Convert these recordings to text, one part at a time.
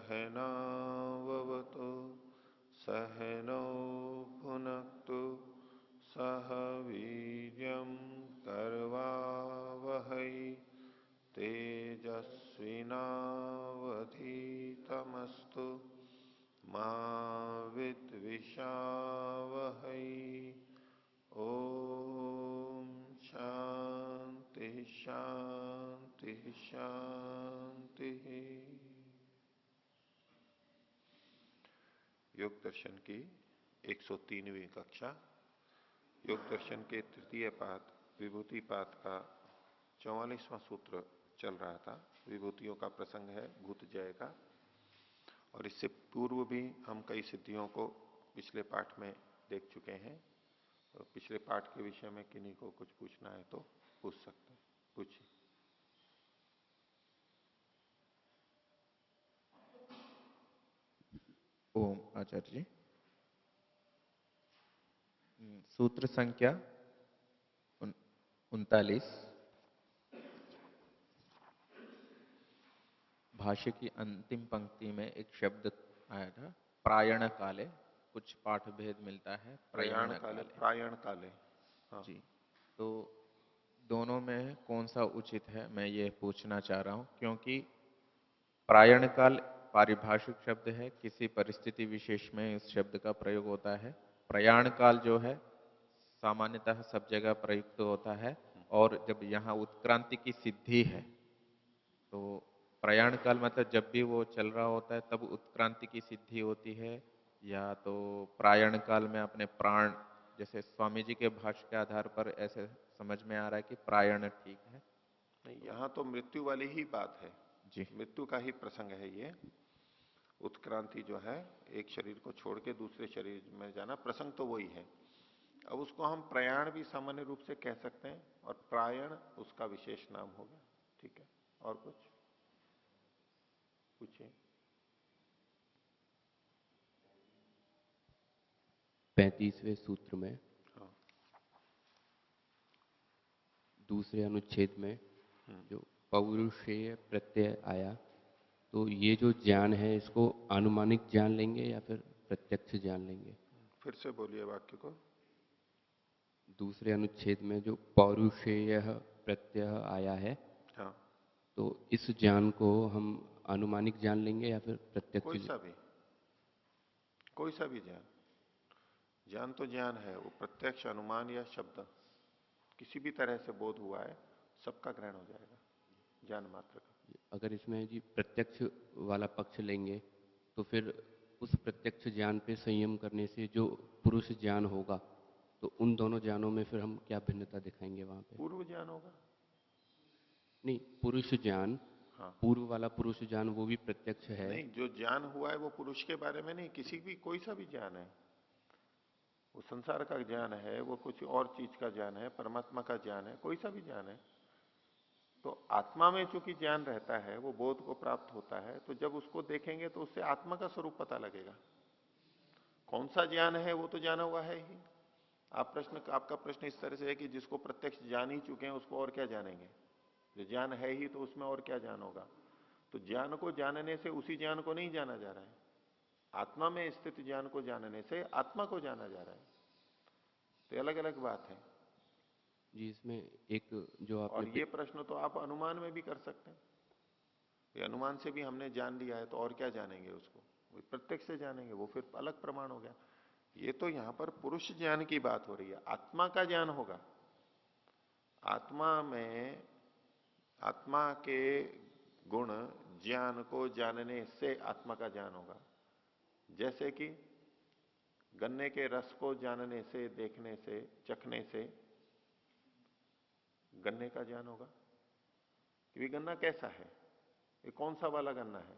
सहनाववतु सहनौ भुनक्तु सह वीर्यं करवावहै तेजस्विनावधीतमस्तु मा विद्विषावहै। ओम शांति शांति शांति। योग दर्शन की 103वीं कक्षा, योग दर्शन के तृतीय पाद विभूति पाद का 44वां सूत्र चल रहा था। विभूतियों का प्रसंग है भूत जय का, और इससे पूर्व भी हम कई सिद्धियों को पिछले पाठ में देख चुके हैं। तो पिछले पाठ के विषय में किन्हीं को कुछ पूछना है तो पूछ सकते हैं, पूछिए। ओम आचार्य जी, सूत्र संख्या 39, भाष्य की अंतिम पंक्ति में एक शब्द आया था प्रायण काले। कुछ पाठ भेद मिलता है प्रयाण काले, प्रायण काले। हाँ। जी, तो दोनों में कौन सा उचित है, मैं ये पूछना चाह रहा हूं, क्योंकि प्रायण काल पारिभाषिक शब्द है, किसी परिस्थिति विशेष में इस शब्द का प्रयोग होता है। प्रयाण काल जो है सामान्यतः सब जगह प्रयुक्त होता है, और जब यहाँ उत्क्रांति की सिद्धि है तो प्रयाण काल मतलब जब भी वो चल रहा होता है तब उत्क्रांति की सिद्धि होती है, या तो प्रायण काल में अपने प्राण, जैसे स्वामी जी के भाष्य के आधार पर ऐसे समझ में आ रहा है कि प्रायण ठीक है। नहीं, यहाँ तो मृत्यु वाली ही बात है जी, मृत्यु का ही प्रसंग है ये। उत्क्रांति जो है एक शरीर को छोड़ के दूसरे शरीर में जाना, प्रसंग तो वही है। अब उसको हम प्रयाण भी सामान्य रूप से कह सकते हैं, और प्रायण उसका विशेष नाम हो गया। ठीक है, और कुछ पूछिए। 35वें सूत्र में हाँ। दूसरे अनुच्छेद में जो पौरुषेय प्रत्यय आया, तो ये जो ज्ञान है इसको अनुमानिक ज्ञान लेंगे या फिर प्रत्यक्ष ज्ञान लेंगे? फिर से बोलिए वाक्य को। दूसरे अनुच्छेद में जो पौरुषेय प्रत्यय आया है, हाँ। तो इस ज्ञान को हम अनुमानिक ज्ञान लेंगे या फिर प्रत्यक्ष? कोई सा भी ज्ञान। ज्ञान तो ज्ञान है, वो प्रत्यक्ष अनुमान या शब्द किसी भी तरह से बोध हुआ है, सबका ग्रहण हो जाएगा ज्ञान मात्र का। अगर इसमें जी प्रत्यक्ष वाला पक्ष लेंगे तो फिर उस प्रत्यक्ष ज्ञान पे संयम करने से जो पुरुष ज्ञान होगा, तो उन दोनों ज्ञानों में फिर हम क्या भिन्नता दिखाएंगे वहां पे? पूर्व ज्ञान होगा। नहीं, पुरुष ज्ञान, हाँ। पूर्व वाला पुरुष ज्ञान वो भी प्रत्यक्ष है। नहीं, जो ज्ञान हुआ है वो पुरुष के बारे में नहीं, किसी भी कोई सा भी ज्ञान है। वो संसार का ज्ञान है, वो कुछ और चीज का ज्ञान है, परमात्मा का ज्ञान है, कोई सा भी ज्ञान है। तो आत्मा में चूंकि ज्ञान रहता है, वो बोध को प्राप्त होता है, तो जब उसको देखेंगे तो उससे आत्मा का स्वरूप पता लगेगा। कौन सा ज्ञान है वो तो जाना हुआ है ही। आपका प्रश्न इस तरह से है कि जिसको प्रत्यक्ष जान ही चुके हैं उसको और क्या जानेंगे। जो ज्ञान है ही तो उसमें और क्या ज्ञान होगा। तो ज्ञान को जानने से उसी ज्ञान को नहीं जाना जा रहा है, आत्मा में स्थित ज्ञान को जानने से आत्मा को जाना जा रहा है। तो अलग अलग बात है जी। इसमें एक जो और आपने ये प्रश्न तो आप अनुमान में भी कर सकते हैं। ये अनुमान से भी हमने जान लिया है तो और क्या जानेंगे उसको, वो प्रत्यक्ष से जानेंगे, वो फिर अलग प्रमाण हो गया। ये तो यहां पर पुरुष ज्ञान की बात हो रही है, आत्मा का ज्ञान होगा। आत्मा में आत्मा के गुण ज्ञान को जानने से आत्मा का ज्ञान होगा। जैसे कि गन्ने के रस को जानने से, देखने से, चखने से गन्ने का ज्ञान होगा कि गन्ना कैसा है, ये कौन सा वाला गन्ना है।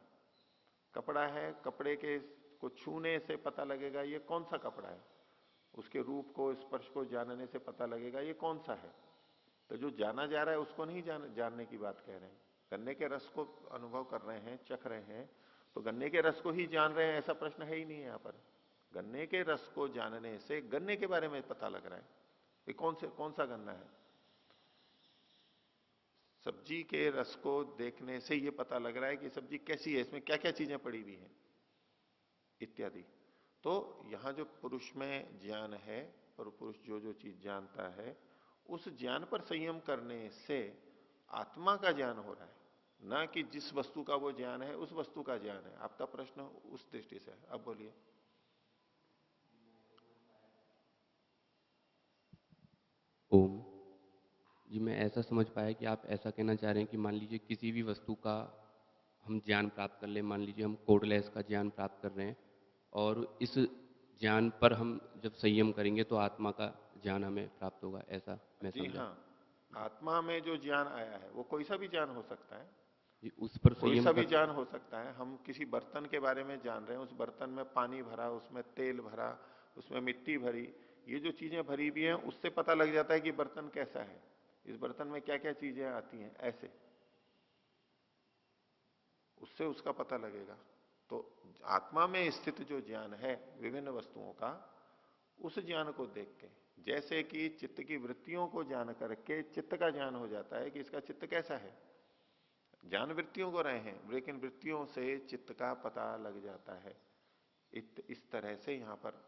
कपड़ा है, कपड़े के को छूने से पता लगेगा ये कौन सा कपड़ा है, उसके रूप को, स्पर्श को जानने से पता लगेगा ये कौन सा है। तो जो जाना जा रहा है उसको नहीं जानने की बात कह रहे हैं। गन्ने के रस को अनुभव कर रहे हैं, चख रहे हैं, तो गन्ने के रस को ही जान रहे हैं ऐसा प्रश्न है ही नहीं है यहां पर। गन्ने के रस को जानने से गन्ने के बारे में पता लग रहा है, ये कौन सा गन्ना है। सब्जी के रस को देखने से ये पता लग रहा है कि सब्जी कैसी है, इसमें क्या क्या चीजें पड़ी हुई हैं इत्यादि। तो यहां जो पुरुष में ज्ञान है और पुरुष जो जो चीज जानता है, उस ज्ञान पर संयम करने से आत्मा का ज्ञान हो रहा है, ना कि जिस वस्तु का वो ज्ञान है उस वस्तु का ज्ञान है। आपका प्रश्न उस दृष्टि से है। अब बोलिए। ओम जी, मैं ऐसा समझ पाया कि आप ऐसा कहना चाह रहे हैं कि मान लीजिए किसी भी वस्तु का हम ज्ञान प्राप्त कर लें, मान लीजिए हम कोडलेस का ज्ञान प्राप्त कर रहे हैं, और इस ज्ञान पर हम जब संयम करेंगे तो आत्मा का ज्ञान हमें प्राप्त होगा, ऐसा मैं जी समझा। हाँ, आत्मा में जो ज्ञान आया है वो कोई सा भी ज्ञान हो सकता है, जी, उस पर कोई संयम सा भी कर। ज्ञान हो सकता है। हम किसी बर्तन के बारे में जान रहे हैं, उस बर्तन में पानी भरा, उसमें तेल भरा, उसमें मिट्टी भरी, ये जो चीजें भरी हुई हैं उससे पता लग जाता है कि बर्तन कैसा है, इस बर्तन में क्या क्या चीजें आती हैं, ऐसे उससे उसका पता लगेगा। तो आत्मा में स्थित जो ज्ञान है विभिन्न वस्तुओं का, उस ज्ञान को देख के, जैसे कि चित्त की वृत्तियों को जान करके चित्त का ज्ञान हो जाता है कि इसका चित्त कैसा है। ज्ञान वृत्तियों को रहे हैं, लेकिन वृत्तियों से चित्त का पता लग जाता है। इस तरह से यहां पर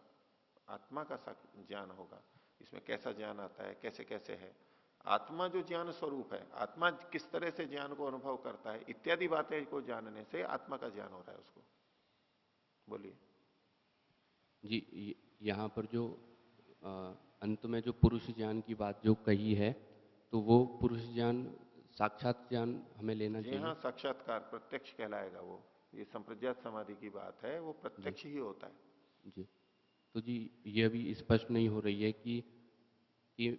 आत्मा का ज्ञान होगा। इसमें कैसा ज्ञान आता है, कैसे कैसे है, आत्मा जो ज्ञान स्वरूप है, आत्मा किस तरह से ज्ञान को अनुभव करता है, इत्यादि बातें को जानने से आत्मा का ज्ञान हो रहा है उसको। बोलिए। जी, यहाँ पर जो अ, अंत में जो पुरुष ज्ञान की बात जो कही है, तो वो पुरुष ज्ञान साक्षात ज्ञान हमें लेना जी हाँ, चाहिए। साक्षात्कार प्रत्यक्ष कहलाएगा वो। ये संप्रज्ञात समाधि की बात है, वो जी प्रत्यक्ष ही होता है। जी। तो जी, ये अभी स्पष्ट नहीं हो रही है कि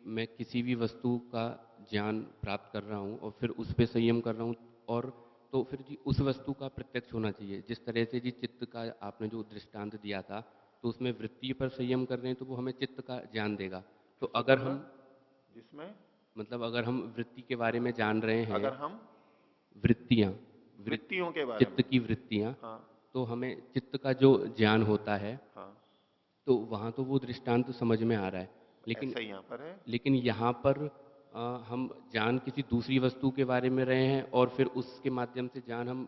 मैं किसी भी वस्तु का ज्ञान प्राप्त कर रहा हूँ और फिर उस पे संयम कर रहा हूँ, और तो फिर जी उस वस्तु का प्रत्यक्ष होना चाहिए। जिस तरह से जी चित्त का आपने जो दृष्टांत दिया था, तो उसमें वृत्ति पर संयम कर रहे हैं तो वो हमें चित्त का ज्ञान देगा। तो फिर से अगर बोलना। हम, जिसमें, मतलब अगर हम वृत्ति के बारे में जान रहे हैं, अगर हम वृत्तियाँ, वृत्तियों के बारे चित्त में। की वृत्तियाँ, हाँ। तो हमें चित्त का जो ज्ञान होता है, हाँ, तो वहाँ तो वो दृष्टांत समझ में आ रहा है। लेकिन ऐसा ही यहां पर है। लेकिन यहाँ पर हम जान किसी दूसरी वस्तु के बारे में रहे हैं, और फिर उसके माध्यम से ज्ञान हम,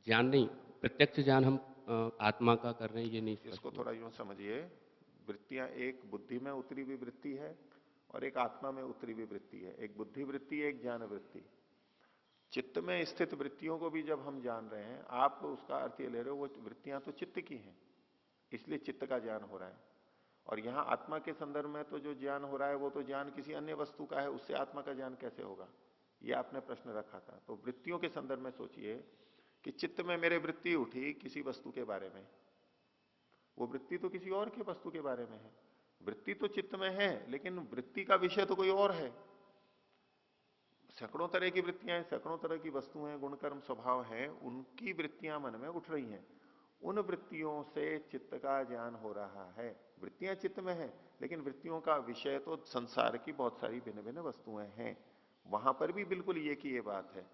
ज्ञान नहीं, प्रत्यक्ष ज्ञान हम आत्मा का कर रहे हैं, ये नहीं इसको स्पष्ट हुआ। थोड़ा यूं समझिए, वृत्तियां एक बुद्धि में उतरी हुई वृत्ति है और एक आत्मा में उतरी हुई वृत्ति है। एक बुद्धि वृत्ति, एक ज्ञान वृत्ति। चित्त में स्थित वृत्तियों को भी जब हम जान रहे हैं, आप उसका अर्थ ये ले रहे हो वो वृत्तियां तो चित्त की हैं, इसलिए चित्त का ज्ञान हो रहा है। और यहां आत्मा के संदर्भ में तो जो ज्ञान हो रहा है वो तो ज्ञान किसी अन्य वस्तु का है, उससे आत्मा का ज्ञान कैसे होगा, ये आपने प्रश्न रखा था। तो वृत्तियों के संदर्भ में सोचिए कि चित्त में मेरे वृत्ति उठी किसी वस्तु के बारे में, वो वृत्ति तो किसी और के वस्तु के बारे में है। वृत्ति तो चित्त में है, लेकिन वृत्ति का विषय तो कोई और है। सैकड़ों तरह की वृत्तियां हैं, सैकड़ों तरह की वस्तुएं, गुणकर्म स्वभाव है, उनकी वृत्तियां मन में उठ रही हैं। उन वृत्तियों से चित्त का ज्ञान हो रहा है। वृत्तियां चित्त में है, लेकिन वृत्तियों का विषय तो संसार की बहुत सारी भिन्न भिन्न वस्तुएं हैं। वहां पर भी बिल्कुल ये की ये बात है।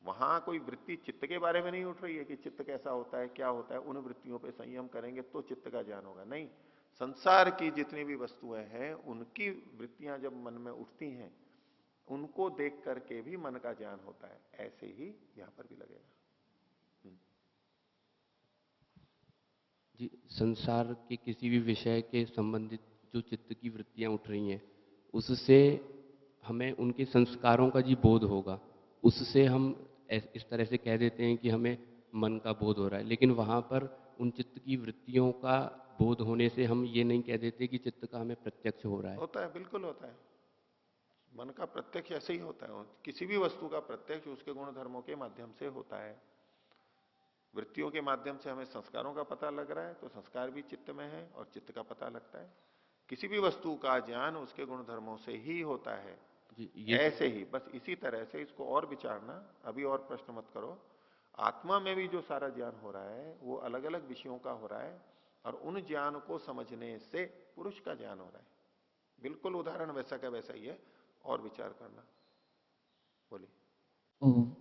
वहां कोई वृत्ति चित्त के बारे में नहीं उठ रही है कि चित्त कैसा होता है, क्या होता है, उन वृत्तियों पे संयम करेंगे तो चित्त का ज्ञान होगा, नहीं। संसार की जितनी भी वस्तुएं हैं उनकी वृत्तियां जब मन में उठती हैं, उनको देख करके भी मन का ज्ञान होता है। ऐसे ही यहां पर भी लगेगा। जी, संसार के किसी भी विषय के संबंधित जो चित्त की वृत्तियाँ उठ रही हैं, उससे हमें उनके संस्कारों का जी बोध होगा। उससे हम इस तरह से कह देते हैं कि हमें मन का बोध हो रहा है, लेकिन वहाँ पर उन चित्त की वृत्तियों का बोध होने से हम ये नहीं कह देते कि चित्त का हमें प्रत्यक्ष हो रहा है। होता है, बिल्कुल होता है। मन का प्रत्यक्ष ऐसे ही होता है। किसी भी वस्तु का प्रत्यक्ष उसके गुण धर्मों के माध्यम से होता है। वृत्तियों के माध्यम से हमें संस्कारों का पता लग रहा है, तो संस्कार भी चित्त में है और चित्त का पता लगता है। किसी भी वस्तु का ज्ञान उसके गुण धर्मों से ही होता है। जी, ये ऐसे ही बस इसी तरह से इसको और विचारना, अभी और प्रश्न मत करो। आत्मा में भी जो सारा ज्ञान हो रहा है वो अलग अलग विषयों का हो रहा है, और उन ज्ञान को समझने से पुरुष का ज्ञान हो रहा है। बिल्कुल उदाहरण वैसा का वैसा ही है, और विचार करना। बोलिए। ओम।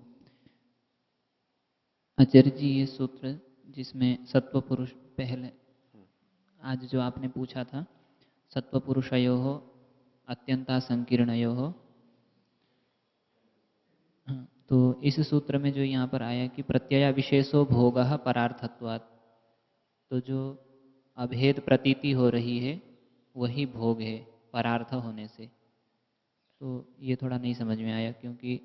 आचार्य जी, ये सूत्र जिसमें सत्व पुरुष पहले आज जो आपने पूछा था, सत्व पुरुषयो अत्यंता संकीर्णयो तो इस सूत्र में जो यहाँ पर आया कि प्रत्यय विशेषो भोगः परार्थत्वात्, तो जो अभेद प्रतीति हो रही है वही भोग है परार्थ होने से। तो ये थोड़ा नहीं समझ में आया, क्योंकि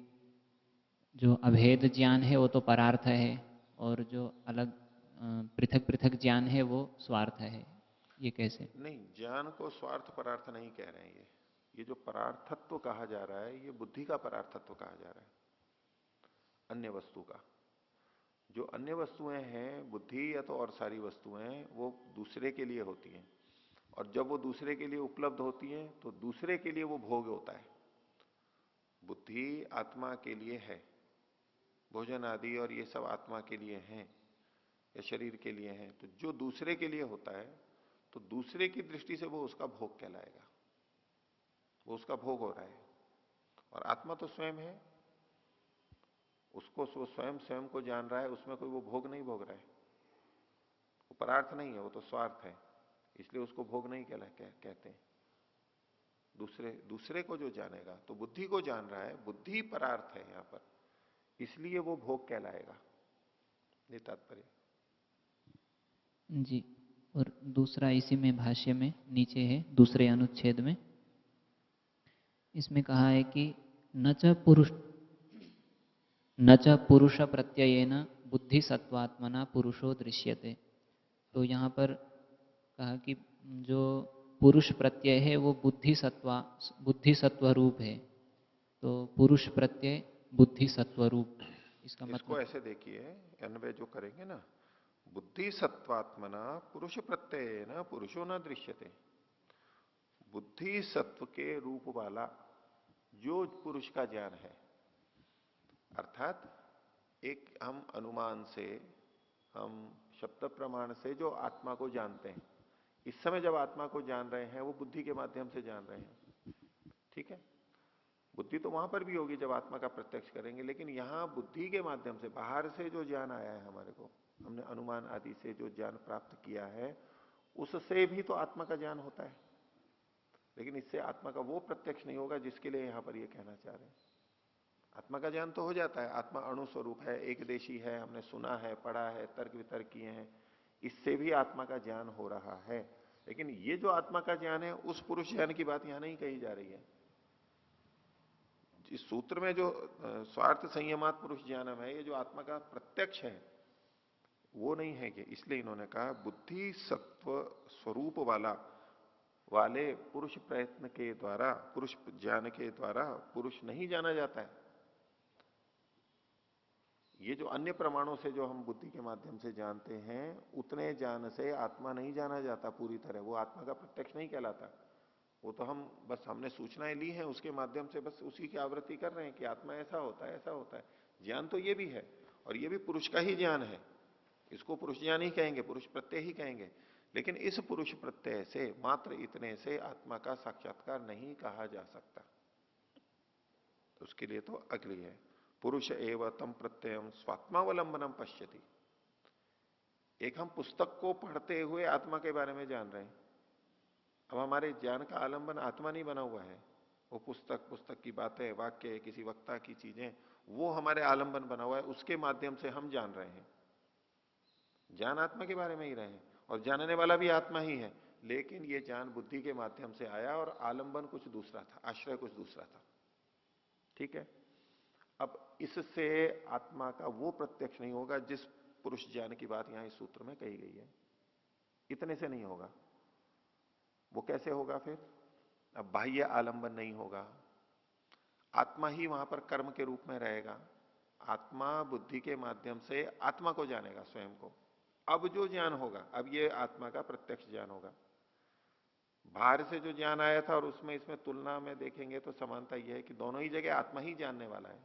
जो अभेद ज्ञान है वो तो परार्थ है और जो अलग पृथक पृथक ज्ञान है वो स्वार्थ है। ये कैसे? नहीं, ज्ञान को स्वार्थ परार्थ नहीं कह रहे हैं। ये जो परार्थत्व कहा जा रहा है ये बुद्धि का परार्थत्व कहा जा रहा है, अन्य वस्तु का। जो अन्य वस्तुएं हैं, बुद्धि या तो और सारी वस्तुएं, वो दूसरे के लिए होती हैं, और जब वो दूसरे के लिए उपलब्ध होती हैं तो दूसरे के लिए वो भोग होता है। बुद्धि आत्मा के लिए है, भोजन आदि और ये सब आत्मा के लिए हैं या शरीर के लिए हैं। तो जो दूसरे के लिए होता है तो दूसरे की दृष्टि से वो उसका भोग कहलाएगा, वो उसका भोग हो रहा है। और आत्मा तो स्वयं है, उसको वो स्वयं स्वयं को जान रहा है, उसमें कोई वो भोग नहीं भोग रहा है। वो परार्थ नहीं है, वो तो स्वार्थ है, इसलिए उसको भोग नहीं कहते हैं। दूसरे को जो जानेगा, तो बुद्धि को जान रहा है, बुद्धि परार्थ है यहां पर, इसलिए वो भोग कहलाएगा। ये तात्पर्य। जी। और दूसरा इसी में भाष्य में नीचे है, दूसरे अनुच्छेद में इसमें कहा है कि न च पुरुष प्रत्ययेन बुद्धि सत्वात्मना पुरुषो दृश्यते। तो यहाँ पर कहा कि जो पुरुष प्रत्यय है वो बुद्धि सत्व रूप है। तो पुरुष प्रत्यय बुद्धि सत्व रूप, इसका इसको मतलब ऐसे देखिए, अन्वय जो करेंगे ना, बुद्धि सत्वात्मना पुरुष प्रत्यय न पुरुषो न दृश्यते। बुद्धि सत्व के रूप वाला जो पुरुष का ज्ञान है, अर्थात एक हम अनुमान से, हम शब्द प्रमाण से जो आत्मा को जानते हैं, इस समय जब आत्मा को जान रहे हैं वो बुद्धि के माध्यम से जान रहे हैं। ठीक है, बुद्धि तो वहां पर भी होगी जब आत्मा का प्रत्यक्ष करेंगे, लेकिन यहां बुद्धि के माध्यम से बाहर से जो ज्ञान आया है हमारे को, हमने अनुमान आदि से जो ज्ञान प्राप्त किया है, उससे भी तो आत्मा का ज्ञान होता है। लेकिन इससे आत्मा का वो प्रत्यक्ष नहीं होगा जिसके लिए यहां पर ये कहना चाह रहे हैं। आत्मा का ज्ञान तो हो जाता है, आत्मा अणु स्वरूप है, एक देशी है, हमने सुना है, पढ़ा है, तर्क वितर्क किए हैं, इससे भी आत्मा का ज्ञान हो रहा है। लेकिन ये जो आत्मा का ज्ञान है, उस पुरुष ज्ञान की बात यहां नहीं कही जा रही है। इस सूत्र में जो स्वार्थ संयमात पुरुष ज्ञानम है, ये जो आत्मा का प्रत्यक्ष है वो नहीं है ये। इसलिए इन्होंने कहा बुद्धि सत्व स्वरूप वाले पुरुष प्रयत्न के द्वारा, पुरुष ज्ञान के द्वारा पुरुष नहीं जाना जाता है। ये जो अन्य प्रमाणों से जो हम बुद्धि के माध्यम से जानते हैं, उतने ज्ञान से आत्मा नहीं जाना जाता पूरी तरह, वो आत्मा का प्रत्यक्ष नहीं कहलाता। वो तो हम बस, हमने सूचनाएं ली हैं उसके माध्यम से बस उसी की आवृत्ति कर रहे हैं कि आत्मा ऐसा होता है, ऐसा होता है। ज्ञान तो ये भी है, और ये भी पुरुष का ही ज्ञान है, इसको पुरुष ज्ञान ही कहेंगे, पुरुष प्रत्यय ही कहेंगे। लेकिन इस पुरुष प्रत्यय से, मात्र इतने से आत्मा का साक्षात्कार नहीं कहा जा सकता। तो उसके लिए तो अगली है, पुरुष एवं तम प्रत्ययम स्वात्मावलंबनम पश्यति। एक हम पुस्तक को पढ़ते हुए आत्मा के बारे में जान रहे हैं। अब हमारे ज्ञान का आलंबन आत्मा नहीं बना हुआ है, वो पुस्तक की बातें, वाक्य, किसी वक्ता की चीजें, वो हमारे आलंबन बना हुआ है, उसके माध्यम से हम जान रहे हैं। ज्ञान आत्मा के बारे में ही रहे हैं, और जानने वाला भी आत्मा ही है, लेकिन ये ज्ञान बुद्धि के माध्यम से आया और आलंबन कुछ दूसरा था, आश्रय कुछ दूसरा था। ठीक है, अब इससे आत्मा का वो प्रत्यक्ष नहीं होगा जिस पुरुष ज्ञान की बात यहां इस सूत्र में कही गई है, इतने से नहीं होगा। वो कैसे होगा फिर? अब बाह्य आलंबन नहीं होगा, आत्मा ही वहां पर कर्म के रूप में रहेगा। आत्मा बुद्धि के माध्यम से आत्मा को जानेगा, स्वयं को। अब जो ज्ञान होगा, अब ये आत्मा का प्रत्यक्ष ज्ञान होगा। बाहर से जो ज्ञान आया था और उसमें इसमें तुलना में देखेंगे तो समानता यह है कि दोनों ही जगह आत्मा ही जानने वाला है,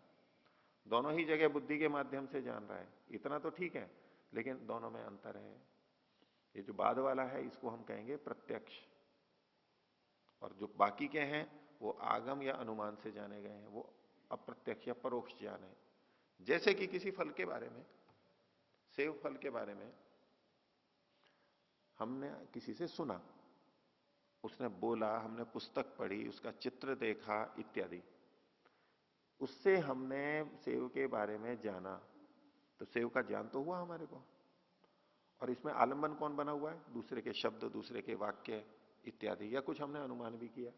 दोनों ही जगह बुद्धि के माध्यम से जान रहा है। इतना तो ठीक है, लेकिन दोनों में अंतर है। ये जो बाद वाला है इसको हम कहेंगे प्रत्यक्ष, और जो बाकी के हैं वो आगम या अनुमान से जाने गए हैं, वो अप्रत्यक्ष या परोक्ष ज्ञान है। जैसे कि किसी फल के बारे में, सेब फल के बारे में हमने किसी से सुना, उसने बोला, हमने पुस्तक पढ़ी, उसका चित्र देखा इत्यादि, उससे हमने सेव के बारे में जाना, तो सेव का ज्ञान तो हुआ हमारे को। और इसमें आलंबन कौन बना हुआ है? दूसरे के शब्द, दूसरे के वाक्य इत्यादि, या कुछ हमने अनुमान भी किया।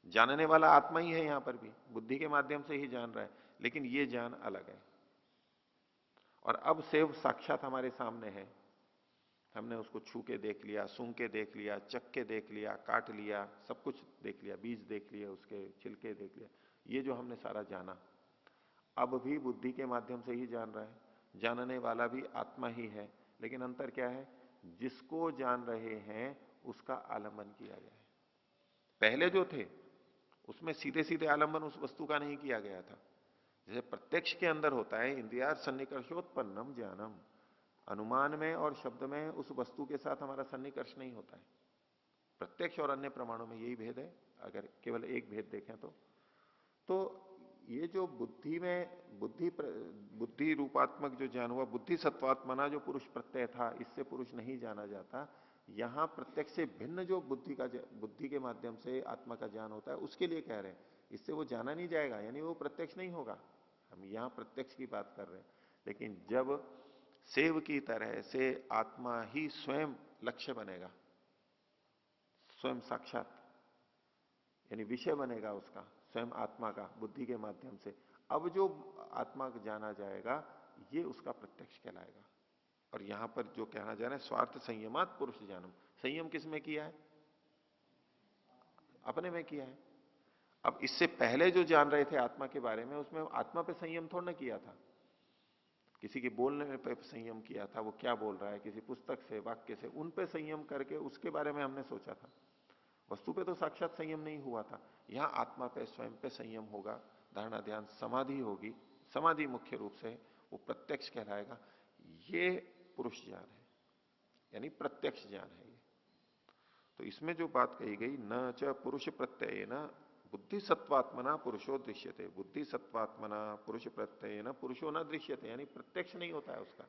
जानने वाला आत्मा ही है, यहां पर भी बुद्धि के माध्यम से ही जान रहा है, लेकिन ये ज्ञान अलग है। और अब सेव साक्षात हमारे सामने है, हमने उसको छू के देख लिया, सूंघ के देख लिया, चख के देख लिया, काट लिया, सब कुछ देख लिया, बीज देख लिया, उसके छिलके देख लिया, ये जो हमने सारा जाना, अब भी बुद्धि के माध्यम से ही जान रहा है। जानने वाला भी आत्मा ही है, लेकिन अंतर क्या है? जिसको जान रहे हैं उसका आलंबन किया गया है। पहले जो थे उसमें सीधे सीधे आलंबन उस वस्तु का नहीं किया गया था। जैसे प्रत्यक्ष के अंदर होता है इंद्रियार सन्निकर्षोत्पन्नम ज्ञानम, अनुमान में और शब्द में उस वस्तु के साथ हमारा सन्निकर्ष नहीं होता है। प्रत्यक्ष और अन्य प्रमाणों में यही भेद है, अगर केवल एक भेद देखें तो ये जो बुद्धि में बुद्धि रूपात्मक जो ज्ञान हुआ, बुद्धि सत्वात्मना जो पुरुष प्रत्यय था, इससे पुरुष नहीं जाना जाता। यहां प्रत्यक्ष से भिन्न जो बुद्धि के माध्यम से आत्मा का ज्ञान होता है, उसके लिए कह रहे हैं, इससे वो जाना नहीं जाएगा, यानी वो प्रत्यक्ष नहीं होगा। हम यहां प्रत्यक्ष की बात कर रहे हैं। लेकिन जब सेव की तरह से आत्मा ही स्वयं लक्ष्य बनेगा, स्वयं साक्षात यानी विषय बनेगा उसका, स्वयं आत्मा का बुद्धि के माध्यम से, अब जो आत्मा को जाना जाएगा ये उसका प्रत्यक्ष कहलाएगा। और यहां पर जो कहना जा रहा है स्वार्थ संयमात पुरुष ज्ञानम, संयम किसमें किया है? अपने में किया है। अब इससे पहले जो जान रहे थे आत्मा के बारे में, उसमें आत्मा पे संयम थोड़ा ना किया था, किसी के बोलने पे संयम किया था, वो क्या बोल रहा है, किसी पुस्तक से, वाक्य से, उन पे संयम करके उसके बारे में हमने सोचा था। वस्तु पे तो साक्षात संयम नहीं हुआ था। यहां आत्मा पे स्वयं पे संयम होगा, धारणा ध्यान समाधि होगी, समाधि मुख्य रूप से वो प्रत्यक्ष कहलाएगा। ये पुरुष ज्ञान है, यानी प्रत्यक्ष ज्ञान है ये। तो इसमें जो बात कही गई, न च पुरुष प्रत्यय न बुद्धि सत्वात्मना पुरुषो दृश्यते, बुद्धि सत्वात्मना पुरुष प्रत्यय न पुरुषो न दृश्यते, यानी प्रत्यक्ष नहीं होता है उसका।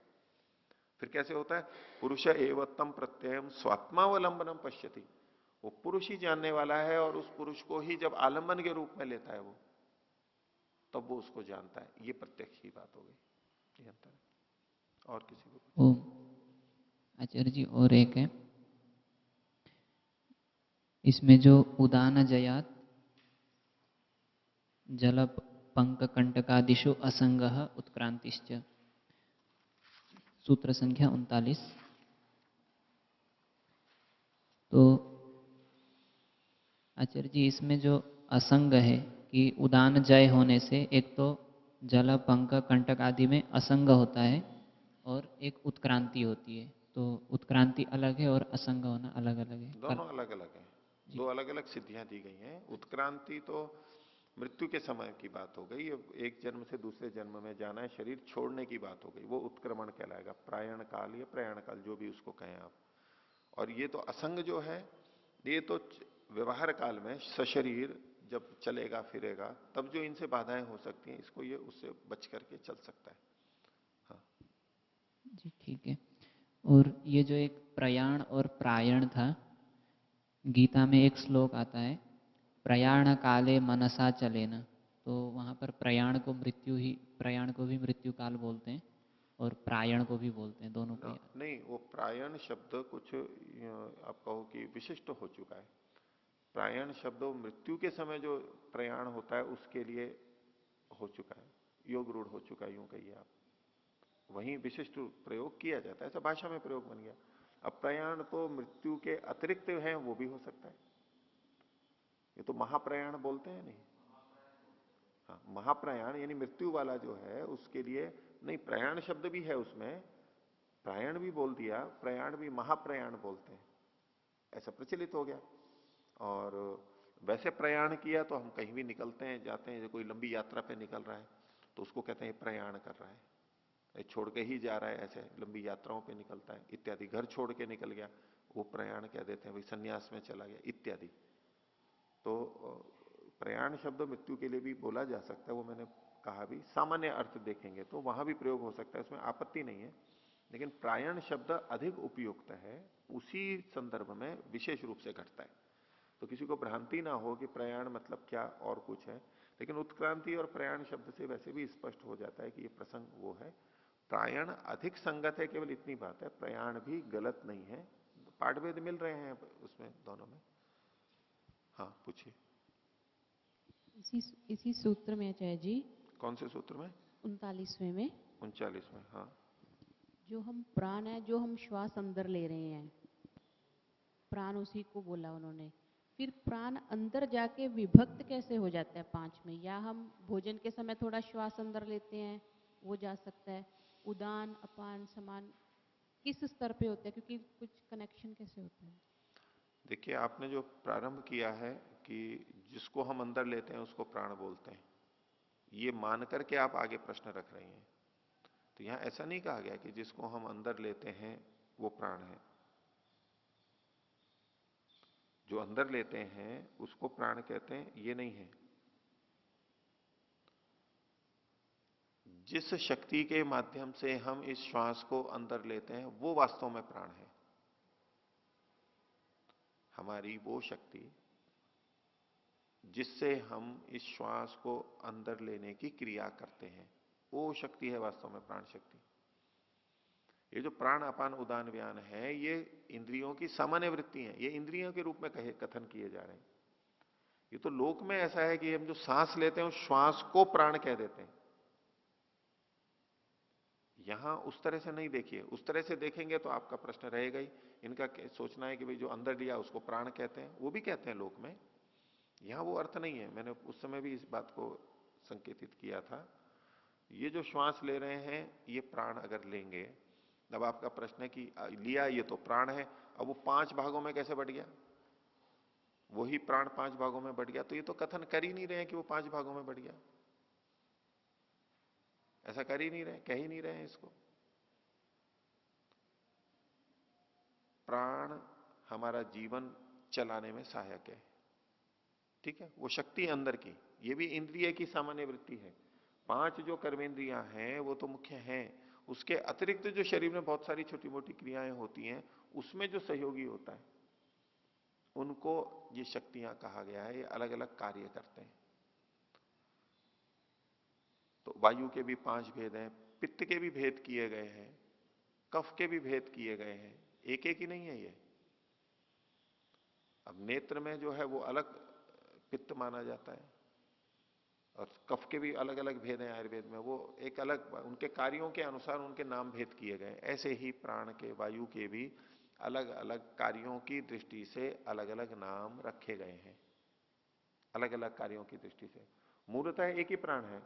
फिर कैसे होता है? पुरुष एवत्तम प्रत्ययम स्वात्मावलंबनम पश्यति, वो पुरुष ही जानने वाला है, और उस पुरुष को ही जब आलंबन के रूप में लेता है वो, तब वो उसको जानता है। ये प्रत्यक्ष की बात हो गई, ये अंतर है। और किसी को? ओम आचार्य जी, और एक है इसमें जो उदान जयात जल पंक कंटकादिशु असंग उत्क्रांतिश्च, सूत्र संख्या 39। तो आचार्य जी, इसमें जो असंग है कि उदान जय होने से एक तो जल पंक कंटक आदि में असंग होता है और एक उत्क्रांति होती है, तो उत्क्रांति अलग है और असंग होना अलग अलग है। दोनों अलग अलग है, दो अलग अलग सिद्धियां दी गई हैं। उत्क्रांति तो मृत्यु के समय की बात हो गई, अब एक जन्म से दूसरे जन्म में जाना है, शरीर छोड़ने की बात हो गई, वो उत्क्रमण कहलाएगा। प्रायण काल या प्रयाण काल जो भी उसको कहें आप। और ये तो असंग जो है, ये तो व्यवहार काल में सशरीर जब चलेगा फिरेगा तब जो इनसे बाधाएं हो सकती हैं, इसको ये उससे बच करके चल सकता है। हाँ जी ठीक है। और ये जो एक प्रयाण और प्रायण था, गीता में एक श्लोक आता है, प्रयाण काले मनसा चलेना, तो वहाँ पर प्रयाण को प्रयाण को भी मृत्यु काल बोलते हैं और प्रायण को भी बोलते हैं, दोनों को। नहीं, वो प्रायण शब्द कुछ आप कहो कि विशिष्ट हो चुका है। प्रायण शब्द मृत्यु के समय जो प्रयाण होता है उसके लिए हो चुका है, योग रूढ़ हो चुका है, यूं कहिए आप। वहीं विशिष्ट प्रयोग किया जाता है, ऐसा भाषा में प्रयोग बन गया। अब प्रयाण तो मृत्यु के अतिरिक्त है, वो भी हो सकता है। ये तो महाप्रयाण बोलते हैं नहीं। हाँ, महाप्रयाण यानी मृत्यु वाला जो है उसके लिए नहीं, प्रयाण शब्द भी है उसमें, प्रायण भी बोल दिया, प्रयाण भी, महाप्रयाण बोलते हैं, ऐसा प्रचलित हो गया। और वैसे प्रयाण किया तो हम कहीं भी निकलते हैं, जाते हैं, जो कोई लंबी यात्रा पे निकल रहा है तो उसको कहते हैं प्रयाण कर रहा है, छोड़ के ही जा रहा है, ऐसे लंबी यात्राओं पे निकलता है इत्यादि। घर छोड़ के निकल गया, वो प्रयाण कह देते हैं, भाई सन्यास में चला गया इत्यादि। तो प्रयाण शब्द मृत्यु के लिए भी बोला जा सकता है, वो मैंने कहा भी, सामान्य अर्थ देखेंगे तो वहां भी प्रयोग हो सकता है, उसमें आपत्ति नहीं है। लेकिन प्रायण शब्द अधिक उपयुक्त है, उसी संदर्भ में विशेष रूप से घटता है। तो किसी को भ्रांति ना हो कि प्रयाण मतलब क्या और कुछ है। लेकिन उत्क्रांति और प्रयाण शब्द से वैसे भी स्पष्ट हो जाता है कि ये प्रसंग वो है। प्रायण अधिक संगत है, केवल इतनी बात है, प्रयाण भी गलत नहीं है। पाठभेद मिल रहे हैं उसमें दोनों में। हाँ पूछिए। इसी सूत्र में आचार्य जी, कौन से सूत्र में? 39वें में। 39 में, हाँ। जो हम प्राण है, जो हम श्वास अंदर ले रहे हैं, प्राण उसी को बोला उन्होंने। फिर प्राण अंदर जाके विभक्त कैसे हो जाता है 5 में? या हम भोजन के समय थोड़ा श्वास अंदर लेते हैं, वो जा सकता है। उदान अपान समान किस स्तर पे होता है, क्योंकि कुछ कनेक्शन कैसे होता है? देखिए, आपने जो प्रारंभ किया है कि जिसको हम अंदर लेते हैं उसको प्राण बोलते हैं, ये मान करके आप आगे प्रश्न रख रही हैं। तो यहां ऐसा नहीं कहा गया कि जिसको हम अंदर लेते हैं वो प्राण है। जो अंदर लेते हैं उसको प्राण कहते हैं, ये नहीं है। जिस शक्ति के माध्यम से हम इस श्वास को अंदर लेते हैं वो वास्तव में प्राण है। हमारी वो शक्ति जिससे हम इस श्वास को अंदर लेने की क्रिया करते हैं, वो शक्ति है वास्तव में प्राण शक्ति। ये जो प्राण अपान उदान व्यान है, ये इंद्रियों की सामान्य वृत्ति है, ये इंद्रियों के रूप में कथन किए जा रहे हैं। ये तो लोक में ऐसा है कि हम जो सांस लेते हैं उस श्वास को प्राण कह देते हैं। यहां उस तरह से नहीं देखिए, उस तरह से देखेंगे तो आपका प्रश्न रहेगा ही। इनका सोचना है कि भाई जो अंदर लिया उसको प्राण कहते हैं, वो भी कहते हैं लोक में। यहां वो अर्थ नहीं है। मैंने उस समय भी इस बात को संकेतित किया था। ये जो श्वास ले रहे हैं ये प्राण अगर लेंगे, अब आपका प्रश्न है कि लिया ये तो प्राण है, अब वो 5 भागों में कैसे बढ़ गया? वही प्राण 5 भागों में बढ़ गया, तो ये तो कथन कर ही नहीं रहे हैं कि वो 5 भागों में बढ़ गया। ऐसा कर ही नहीं रहे, कह ही नहीं रहे हैं इसको। प्राण हमारा जीवन चलाने में सहायक है, ठीक है, वो शक्ति अंदर की। ये भी इंद्रिय की सामान्य वृत्ति है। 5 जो कर्मेंद्रियां हैं वो तो मुख्य हैं, उसके अतिरिक्त जो शरीर में बहुत सारी छोटी मोटी क्रियाएं होती हैं उसमें जो सहयोगी होता है उनको ये शक्तियां कहा गया है। ये अलग अलग कार्य करते हैं। तो वायु के भी 5 भेद हैं, पित्त के भी भेद किए गए हैं, कफ के भी भेद किए गए हैं, एक एक ही नहीं है ये। अब नेत्र में जो है वो अलग पित्त माना जाता है, और कफ के भी अलग अलग भेद हैं आयुर्वेद में, वो एक अलग, उनके कार्यों के अनुसार उनके नाम भेद किए गए। ऐसे ही प्राण के, वायु के भी अलग अलग कार्यों की दृष्टि से अलग अलग नाम रखे गए हैं, अलग अलग कार्यों की दृष्टि से। मूलतः एक ही प्राण है,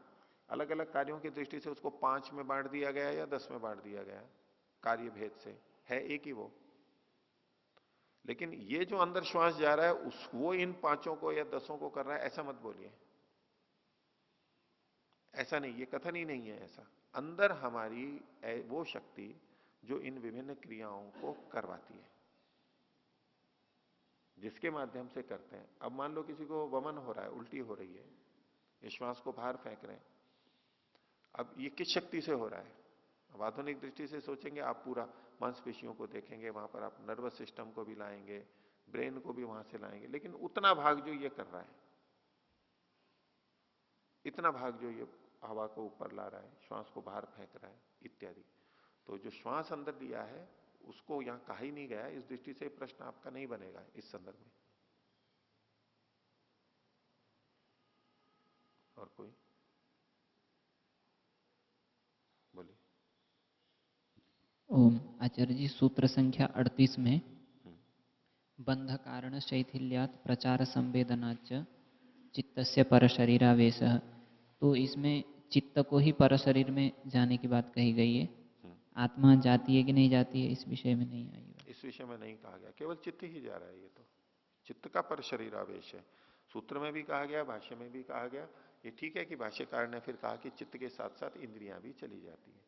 अलग अलग कार्यों की दृष्टि से उसको 5 में बांट दिया गया या 10 में बांट दिया गया, कार्य भेद से है एक ही वो। लेकिन ये जो अंदर श्वास जा रहा है उस वो इन 5 को या 10 को कर रहा है, ऐसा मत बोलिए। ऐसा नहीं, ये कथन ही नहीं है ऐसा। अंदर हमारी वो शक्ति जो इन विभिन्न क्रियाओं को करवाती है, जिसके माध्यम से करते हैं। अब मान लो किसी को वमन हो रहा है, उल्टी हो रही है, ये श्वास को बाहर फेंक रहे हैं, अब ये किस शक्ति से हो रहा है? अब आधुनिक दृष्टि से सोचेंगे आप, पूरा मांसपेशियों को देखेंगे, वहां पर आप नर्वस सिस्टम को भी लाएंगे, ब्रेन को भी वहां से लाएंगे, लेकिन उतना भाग जो ये कर रहा है, इतना भाग जो ये हवा को ऊपर ला रहा है, श्वास को बाहर फेंक रहा है इत्यादि, तो जो श्वास अंदर लिया है उसको यहां कहा ही नहीं गया। इस दृष्टि से प्रश्न आपका नहीं बनेगा इस संदर्भ में। और कोई बोलिए। ओम। आचार्य जी, सूत्र संख्या 38 में बंध कारण शैथिल्यात प्रचार संवेदनाच चित्तस्य पर शरीरावेश, तो इसमें चित्त को ही पर शरीर में जाने की बात कही गई है। आत्मा जाती है कि नहीं जाती है इस विषय में नहीं आई बात। इस विषय में नहीं कहा गया, केवल चित्त ही जा रहा है। ये तो चित्त का पर शरीर आवेश है। सूत्र में भी कहा गया, भाष्य में भी कहा गया। ये ठीक है कि भाष्यकार ने फिर कहा कि चित्त के साथ साथ इंद्रियां भी चली जाती है,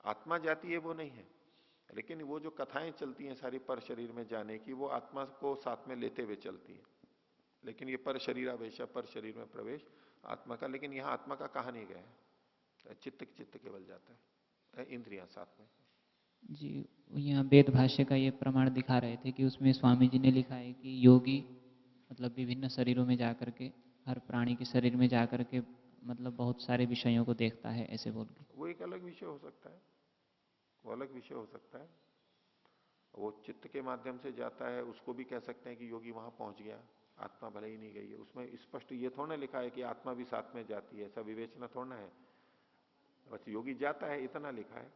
आत्मा जाती है वो नहीं है। लेकिन वो जो कथाएं चलती हैं सारी पर शरीर में जाने की, वो आत्मा को साथ में लेते हुए चलती है। लेकिन ये पर शरीर आवेश, पर शरीर में प्रवेश आत्मा का, लेकिन यहां आत्मा का कहा नहीं गया है। चित्त केवल जाता है, इंद्रियां साथ में। जी, यहाँ वेद भाष्य का ये प्रमाण दिखा रहे थे कि उसमें स्वामी जी ने लिखा है कि योगी मतलब विभिन्न शरीरों में जाकर के हर प्राणी के शरीर में जा करके मतलब बहुत सारे विषयों को देखता है, ऐसे बोल के। वो एक अलग विषय हो सकता है, वो अलग विषय हो सकता है। वो चित्त के माध्यम से जाता है, उसको भी कह सकते हैं कि योगी वहां पहुंच गया, आत्मा भले ही नहीं गई है। उसमें स्पष्ट ये थोड़ा लिखा है कि आत्मा भी साथ में जाती है, ऐसा विवेचना थोड़ा है। बस योगी जाता है इतना लिखा है।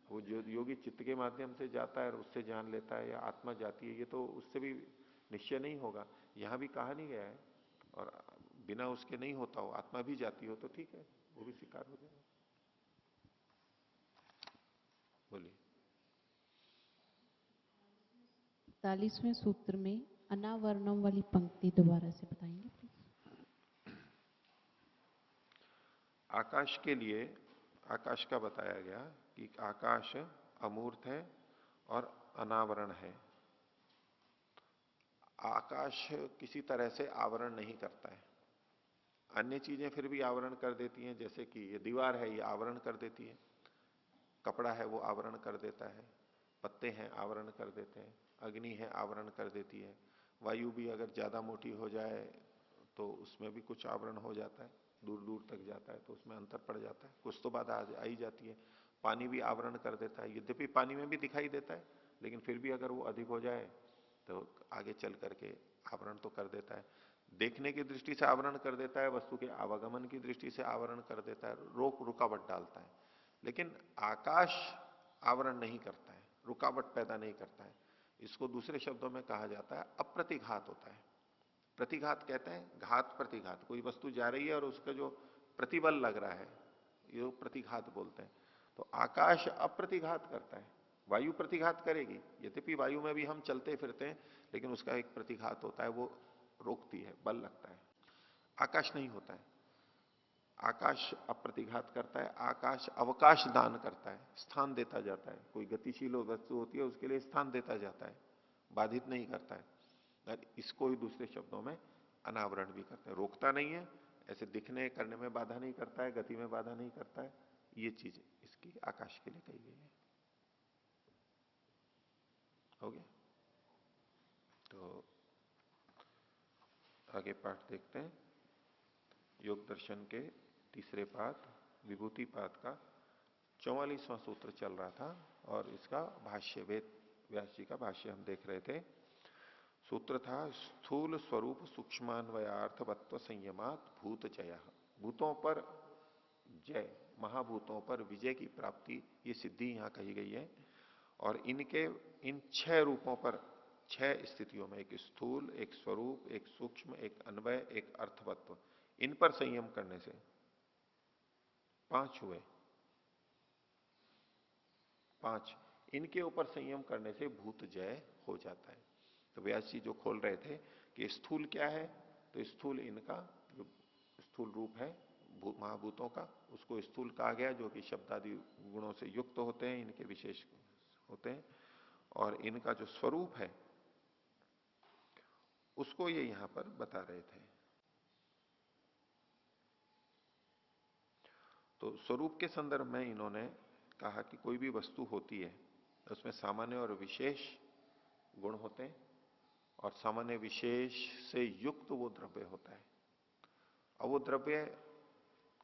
वो जो योगी चित्त के माध्यम से जाता है और उससे जान लेता है, या आत्मा जाती है, ये तो उससे भी निश्चय नहीं होगा। यहां भी कहा नहीं गया है। और बिना उसके नहीं होता हो, आत्मा भी जाती हो तो ठीक है, वो भी स्वीकार हो जाएगा। बोलिए। 41वें सूत्र में अनावरणम वाली पंक्ति दोबारा से बताएंगे प्लीज। आकाश के लिए आकाश का बताया गया कि आकाश अमूर्त है और अनावरण है। आकाश किसी तरह से आवरण नहीं करता है। अन्य चीजें फिर भी आवरण कर देती हैं, जैसे कि ये दीवार है, ये आवरण कर देती है। कपड़ा है, वो आवरण कर देता है। पत्ते हैं, आवरण कर देते हैं। अग्नि है, आवरण कर देती है। वायु भी अगर ज्यादा मोटी हो जाए तो उसमें भी कुछ आवरण हो जाता है, दूर दूर तक जाता है तो उसमें अंतर पड़ जाता है, कुछ तो बाधा आ ही जाती है। पानी भी आवरण कर देता है, यद्यपि पानी में भी दिखाई देता है, लेकिन फिर भी अगर वो अधिक हो जाए तो आगे चल करके आवरण तो कर देता है। देखने की दृष्टि से आवरण कर देता है, वस्तु के आवागमन की दृष्टि से आवरण कर देता है, रुकावट डालता है। लेकिन आकाश आवरण नहीं करता है, रुकावट पैदा नहीं करता है। इसको दूसरे शब्दों में कहा जाता है अप्रतिघात होता है। प्रतिघात कहते हैं, घात प्रतिघात, कोई वस्तु जा रही है और उसका जो प्रतिबल लग रहा है, ये प्रतिघात बोलते हैं। तो आकाश अप्रतिघात करता है। वायु प्रतिघात करेगी, यद्यपि वायु में भी हम चलते फिरते हैं, लेकिन उसका एक प्रतिघात होता है, वो रोकती है, बल लगता है। आकाश नहीं होता है। आकाश अप्रतिघात करता है, आकाश अवकाश दान करता है, स्थान देता जाता है। कोई गतिशील वस्तु होती है उसके लिए स्थान देता जाता है, बाधित नहीं करता है। इसको ही दूसरे शब्दों में अनावरण भी करते हैं। रोकता नहीं है, ऐसे दिखने करने में बाधा नहीं करता है, गति में बाधा नहीं करता है। ये चीज इसकी आकाश के लिए कही गई है। हो गया? तो आगे पाठ देखते हैं। योग दर्शन के तीसरे पाठ विभूति पाठ का 44वां सूत्र चल रहा था और इसका भाष्य, वेद व्यास जी का भाष्य हम देख रहे थे। सूत्र था स्थूल स्वरूप सूक्ष्मान्वयार्थवत्व संयमात भूत जय। भूतों पर जय, महाभूतों पर विजय की प्राप्ति, ये सिद्धि यहां कही गई है। और इनके इन 6 रूपों पर, 6 स्थितियों में, एक स्थूल, एक स्वरूप, एक सूक्ष्म, एक अन्वय, एक अर्थवत्व, इन पर संयम करने से 5 हुए। 5 इनके ऊपर संयम करने से भूत जय हो जाता है। तो व्यास जी जो खोल रहे थे कि स्थूल क्या है, तो स्थूल इनका जो स्थूल रूप है महाभूतों का, उसको स्थूल कहा गया, जो कि शब्दादि गुणों से युक्त होते हैं, इनके विशेष होते हैं। और इनका जो स्वरूप है उसको ये यहां पर बता रहे थे। तो स्वरूप के संदर्भ में इन्होंने कहा कि कोई भी वस्तु होती है उसमें सामान्य और विशेष गुण होते हैं, और सामान्य विशेष से युक्त वो द्रव्य होता है। और वो द्रव्य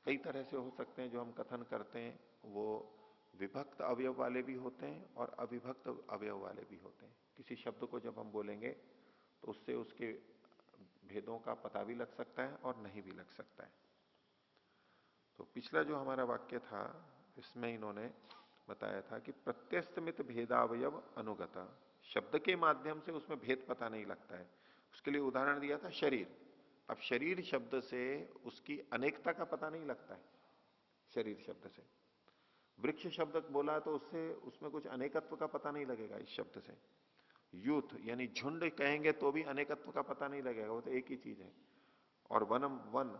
कई तरह से हो सकते हैं, जो हम कथन करते हैं वो विभक्त अवयव वाले भी होते हैं और अविभक्त अवयव वाले भी होते हैं। किसी शब्द को जब हम बोलेंगे तो उससे उसके भेदों का पता भी लग सकता है और नहीं भी लग सकता है। तो पिछला जो हमारा वाक्य था इसमें इन्होंने बताया था कि प्रत्यस्तमित भेदावयव अनुगता, शब्द के माध्यम से उसमें भेद पता नहीं लगता है। उसके लिए उदाहरण दिया था शरीर। अब शरीर शब्द से उसकी अनेकता का पता नहीं लगता है, शरीर शब्द से। वृक्ष शब्द बोला तो उससे उसमें कुछ अनेकत्व का पता नहीं लगेगा इस शब्द से। यूथ यानी झुंड कहेंगे तो भी अनेकत्व का पता नहीं लगेगा, वो तो एक ही चीज है। और वनम वन,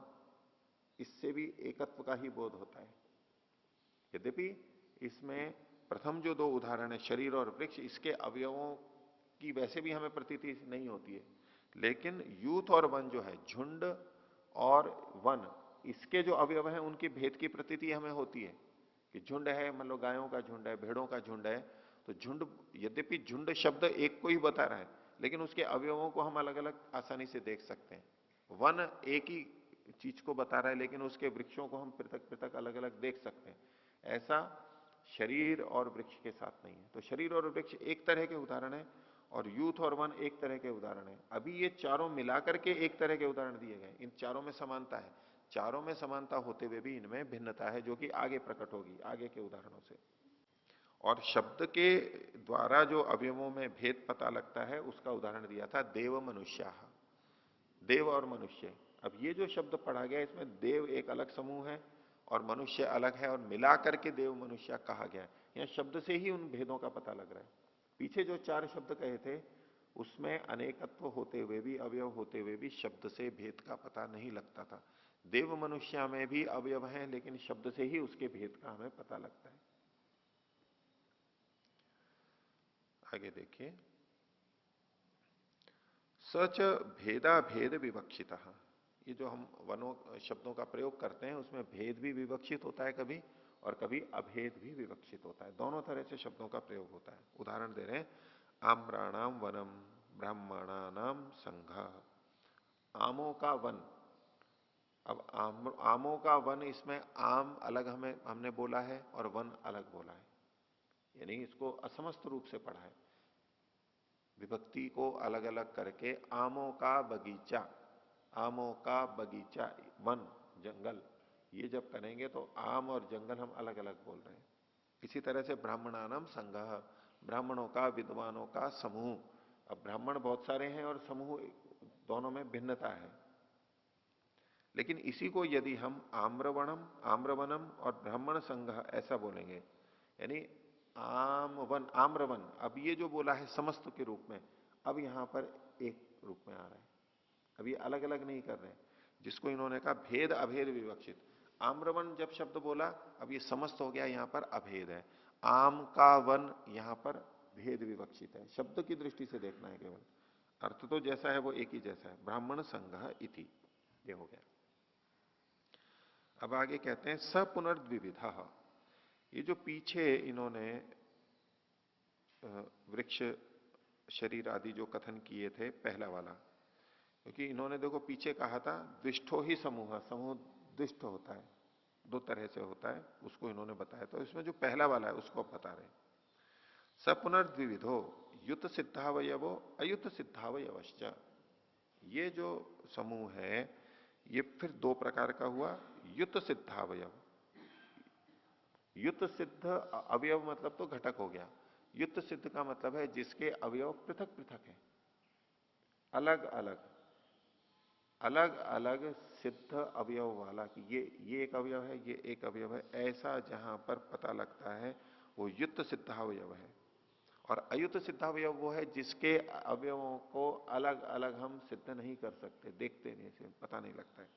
इससे भी एकत्व का ही बोध होता है। यद्यपि इसमें प्रथम जो 2 उदाहरण है शरीर और वृक्ष, इसके अवयवों की वैसे भी हमें प्रतीति नहीं होती है, लेकिन यूथ और वन जो है, झुंड और वन, इसके जो अवयव हैं उनकी भेद की प्रतीति हमें होती है। कि झुंड है, मान लो गायों का झुंड है, भेड़ों का झुंड है, तो झुंड, यद्यपि झुंड शब्द एक को ही बता रहा है, लेकिन उसके अवयवों को हम अलग अलग आसानी से देख सकते हैं। वन एक ही चीज को बता रहा है, लेकिन उसके वृक्षों को हम पृथक पृथक अलग अलग देख सकते हैं। ऐसा शरीर और वृक्ष के साथ नहीं है। तो शरीर और वृक्ष एक तरह के उदाहरण है, और यूथ और वन एक तरह के उदाहरण है। अभी ये चारों मिलाकर के एक तरह के उदाहरण दिए गए। इन चारों में समानता है, चारों में समानता होते हुए भी इनमें भिन्नता है, जो कि आगे प्रकट होगी आगे के उदाहरणों से। और शब्द के द्वारा जो अवयवों में भेद पता लगता है, उसका उदाहरण दिया था देव मनुष्य। देव और मनुष्य, अब ये जो शब्द पढ़ा गया, इसमें देव एक अलग समूह है और मनुष्य अलग है, और मिलाकर के देव मनुष्य कहा गया है। यहां शब्द से ही उन भेदों का पता लग रहा है। पीछे जो 4 शब्द कहे थे, उसमें अनेकत्व होते हुए भी, अवयव होते हुए भी शब्द से भेद का पता नहीं लगता था। देव मनुष्य में भी अवयव हैं, लेकिन शब्द से ही उसके भेद का हमें पता लगता है। आगे देखिए, सच भेदा भेद विवक्षित। ये जो हम वनों शब्दों का प्रयोग करते हैं, उसमें भेद भी विवक्षित होता है कभी, और कभी अभेद भी विवक्षित होता है। दोनों तरह से शब्दों का प्रयोग होता है। उदाहरण दे रहे हैं, आम्राणाम वनम ब्राह्मणानाम संघ। आमों का वन, अब आमों का वन, इसमें आम अलग हमने बोला है और वन अलग बोला है, यानी इसको असमस्त रूप से पढ़ा है। विभक्ति को अलग अलग करके आमों का बगीचा, आमों का बगीचा, वन जंगल, ये जब करेंगे तो आम और जंगल हम अलग अलग बोल रहे हैं। इसी तरह से ब्राह्मणानाम संघ, ब्राह्मणों का, विद्वानों का समूह। अब ब्राह्मण बहुत सारे हैं और समूह दोनों में भिन्नता है। लेकिन इसी को यदि हम आम्रवनम, आम्रवनम और ब्राह्मण संघ ऐसा बोलेंगे, यानी आमवन, आम्रवन, अब ये जो बोला है समस्त के रूप में, अब यहां पर एक रूप में आ रहा है। अब ये अलग अलग नहीं कर रहे हैं, जिसको इन्होंने कहा भेद अभेद विवक्षित। आम्रवन जब शब्द बोला, अब ये समस्त हो गया, यहां पर अभेद है। आम का वन, यहां पर भेद विवक्षित है। शब्द की दृष्टि से देखना है केवल, अर्थ तो जैसा है वो एक ही जैसा है। ब्राह्मण संघ इति, ये हो गया। अब आगे कहते हैं सपुनर्द्विविधा। ये जो पीछे इन्होंने वृक्ष, शरीर आदि जो कथन किए थे, पहला वाला, क्योंकि इन्होंने देखो पीछे कहा था द्विष्ठो ही समूह, समूह द्विष्ट होता है, 2 तरह से होता है, उसको इन्होंने बताया। तो इसमें जो पहला वाला है उसको बता रहे। सपुनर्द्विविधो युत सिद्धावयवो अयुत सिद्धावयवश्च। ये जो समूह है, ये फिर 2 प्रकार का हुआ। युत सिद्धावयव, युत सिद्ध अवयव मतलब तो घटक हो गया। युत सिद्ध का मतलब है जिसके अवयव पृथक पृथक है, अलग अलग, अलग अलग सिद्ध अवयव वाला, कि ये एक अवयव है, ये एक अवयव है, ऐसा जहां पर पता लगता है वो युत सिद्धावयव है। और अयुत सिद्धावयव वो है जिसके अवयवों को अलग अलग हम सिद्ध नहीं कर सकते, देखते नहीं, से पता नहीं लगता है।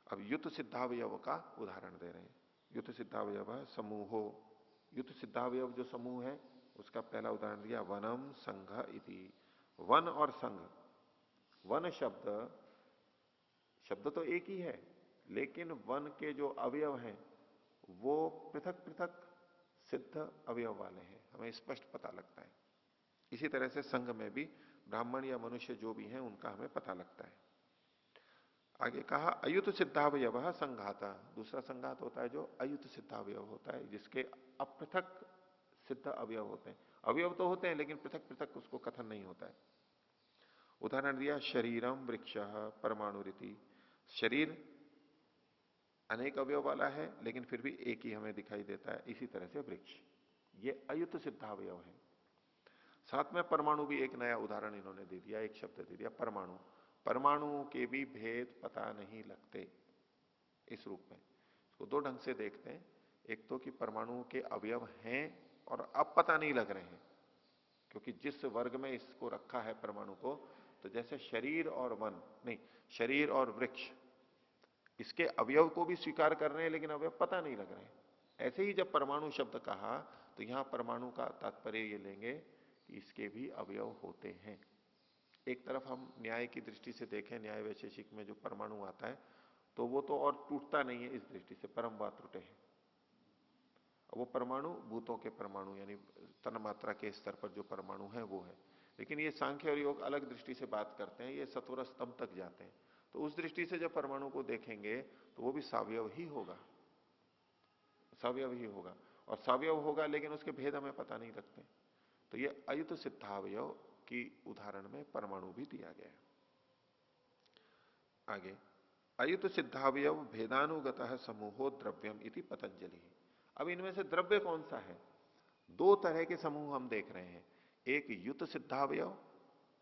अब युत सिद्धावयव का उदाहरण दे रहे हैं। युत सिद्धावयव समूहो, युत सिद्धावयव जो समूह है उसका पहला उदाहरण दिया, वनम संघ इति। वन और संघ, वन शब्द, शब्द तो एक ही है, लेकिन वन के जो अवयव हैं वो पृथक पृथक सिद्ध अवयव वाले हैं, हमें स्पष्ट पता लगता है। इसी तरह से संघ में भी ब्राह्मण या मनुष्य जो भी हैं उनका हमें पता लगता है। आगे कहा अयुत सिद्धावयव संघाता। दूसरा संघात होता है जो अयुत सिद्धावयव होता है, जिसके अपृथक सिद्ध अवयव होते हैं। अवयव तो होते हैं लेकिन पृथक पृथक उसको कथन नहीं होता है। उदाहरण दिया, शरीरम वृक्ष परमाणु रीति। शरीर अनेक अवयव वाला है लेकिन फिर भी एक ही हमें दिखाई देता है। इसी तरह से वृक्ष, ये अयुत सिद्धावयव है। साथ में परमाणु भी एक नया उदाहरण इन्होंने दे दिया, एक शब्द दे दिया परमाणु। परमाणुओं के भी भेद पता नहीं लगते इस रूप में। इसको 2 ढंग से देखते हैं। एक तो कि परमाणुओं के अवयव हैं और अब पता नहीं लग रहे हैं, क्योंकि जिस वर्ग में इसको रखा है परमाणु को, तो जैसे शरीर और वन नहीं, शरीर और वृक्ष, इसके अवयव को भी स्वीकार कर रहे हैं लेकिन अवयव पता नहीं लग रहे हैं। ऐसे ही जब परमाणु शब्द कहा तो यहां परमाणु का तात्पर्य ये लेंगे कि इसके भी अवयव होते हैं। एक तरफ हम न्याय की दृष्टि से देखें, न्याय वैशेषिक में जो परमाणु आता है तो वो तो और टूटता नहीं है, इस दृष्टि से परम वा त्रुटे है। वो परमाणु भूतों के परमाणु, यानी तन मात्रा के स्तर पर जो परमाणु है वो है। लेकिन ये सांख्य और योग अलग दृष्टि से बात करते हैं, ये सत्वर स्तंभ तक जाते हैं। तो उस दृष्टि से जब परमाणु को देखेंगे तो वो भी सावयव ही होगा, सावयव ही होगा। और सावयव होगा लेकिन उसके भेद हमें पता नहीं लगते। तो ये अयुत सिद्धावयव की उदाहरण में परमाणु भी दिया गया है। आगे, अयुत सिद्धावयव भेदानुगत समूहो द्रव्यम इति पतंजलि। अब इनमें से द्रव्य कौन सा है? दो तरह के समूह हम देख रहे हैं, एक युत सिद्धावयव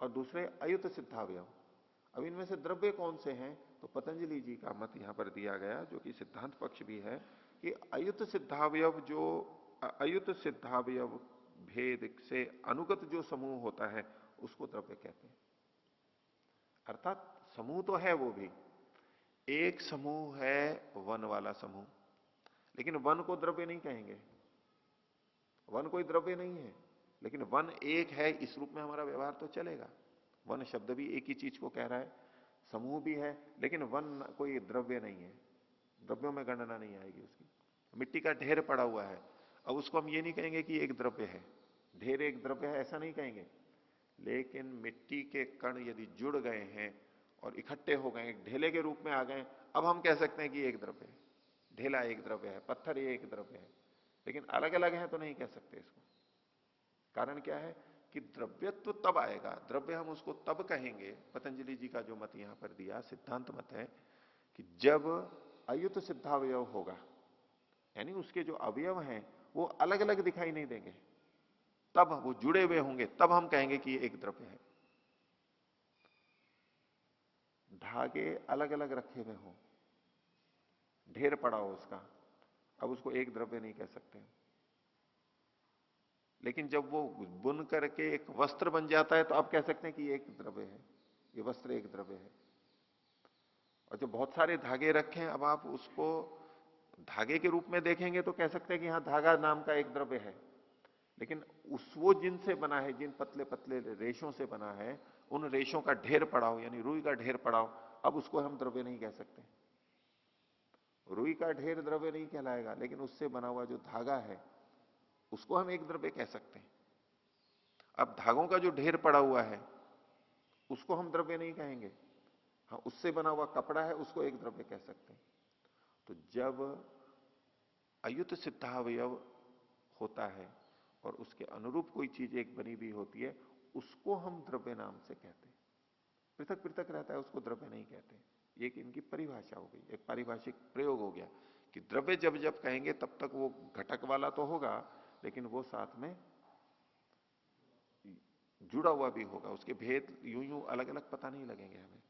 और दूसरे अयुत सिद्धावयव। अब इनमें से द्रव्य कौन से हैं? तो पतंजलि जी का मत यहां पर दिया गया, जो कि सिद्धांत पक्ष भी है, कि अयुत सिद्धावयव जो अयुत सिद्धावयव भेद से अनुगत जो समूह होता है उसको द्रव्य कहते हैं। अर्थात समूह तो है वो भी, एक समूह है वन वाला समूह, लेकिन वन को द्रव्य नहीं कहेंगे, वन कोई द्रव्य नहीं है, लेकिन वन एक है इस रूप में हमारा व्यवहार तो चलेगा। वन शब्द भी एक ही चीज को कह रहा है, समूह भी है, लेकिन वन कोई द्रव्य नहीं है, द्रव्यों में गणना नहीं आएगी उसकी। मिट्टी का ढेर पड़ा हुआ है, अब उसको हम ये नहीं कहेंगे कि एक द्रव्य है, ढेर एक द्रव्य है, ऐसा नहीं कहेंगे। लेकिन मिट्टी के कण यदि जुड़ गए हैं और इकट्ठे हो गए, एक ढेले के रूप में आ गए, अब हम कह सकते हैं कि एक द्रव्य है, ढेला एक द्रव्य है, पत्थर ये एक द्रव्य है। लेकिन अलग अलग है तो नहीं कह सकते इसको। कारण क्या है कि द्रव्यत्व तब आएगा, द्रव्य हम उसको तब कहेंगे, पतंजलि जी का जो मत यहां पर दिया सिद्धांत मत है, कि जब अयुत सिद्धावयव होगा, यानी उसके जो अवयव हैं वो अलग अलग दिखाई नहीं देंगे, तब वो जुड़े हुए होंगे, तब हम कहेंगे कि ये एक द्रव्य है। धागे अलग अलग रखे हुए हों, ढेर पड़ा हो उसका, अब उसको एक द्रव्य नहीं कह सकते। लेकिन जब वो बुन करके एक वस्त्र बन जाता है तो आप कह सकते हैं कि ये एक द्रव्य है, ये वस्त्र एक द्रव्य है। और जब बहुत सारे धागे रखें, अब आप उसको धागे के रूप में देखेंगे तो कह सकते हैं कि हाँ धागा नाम का एक द्रव्य है। लेकिन उस वो जिनसे बना है, जिन पतले पतले रेशों से बना है, उन रेशों का ढेर पड़ा हो, यानी रुई का ढेर पड़ा हो, अब उसको हम द्रव्य नहीं कह सकते। रुई का ढेर द्रव्य नहीं कहलाएगा, लेकिन उससे बना हुआ जो धागा है उसको हम एक द्रव्य कह सकते हैं। अब धागों का जो ढेर पड़ा हुआ है उसको हम द्रव्य नहीं कहेंगे, हाँ उससे बना हुआ कपड़ा है उसको एक द्रव्य कह सकते हैं। तो जब अयुत सिद्धावयव होता है और उसके अनुरूप कोई चीज एक बनी हुई होती है, उसको हम द्रव्य नाम से कहते हैं। पृथक पृथक रहता है उसको द्रव्य नहीं कहते। ये एक इनकी परिभाषा हो गई, एक पारिभाषिक प्रयोग हो गया कि द्रव्य जब जब कहेंगे तब तक वो घटक वाला तो होगा, लेकिन वो साथ में जुड़ा हुआ भी होगा, उसके भेद यूं यूं अलग अलग पता नहीं लगेंगे हमें।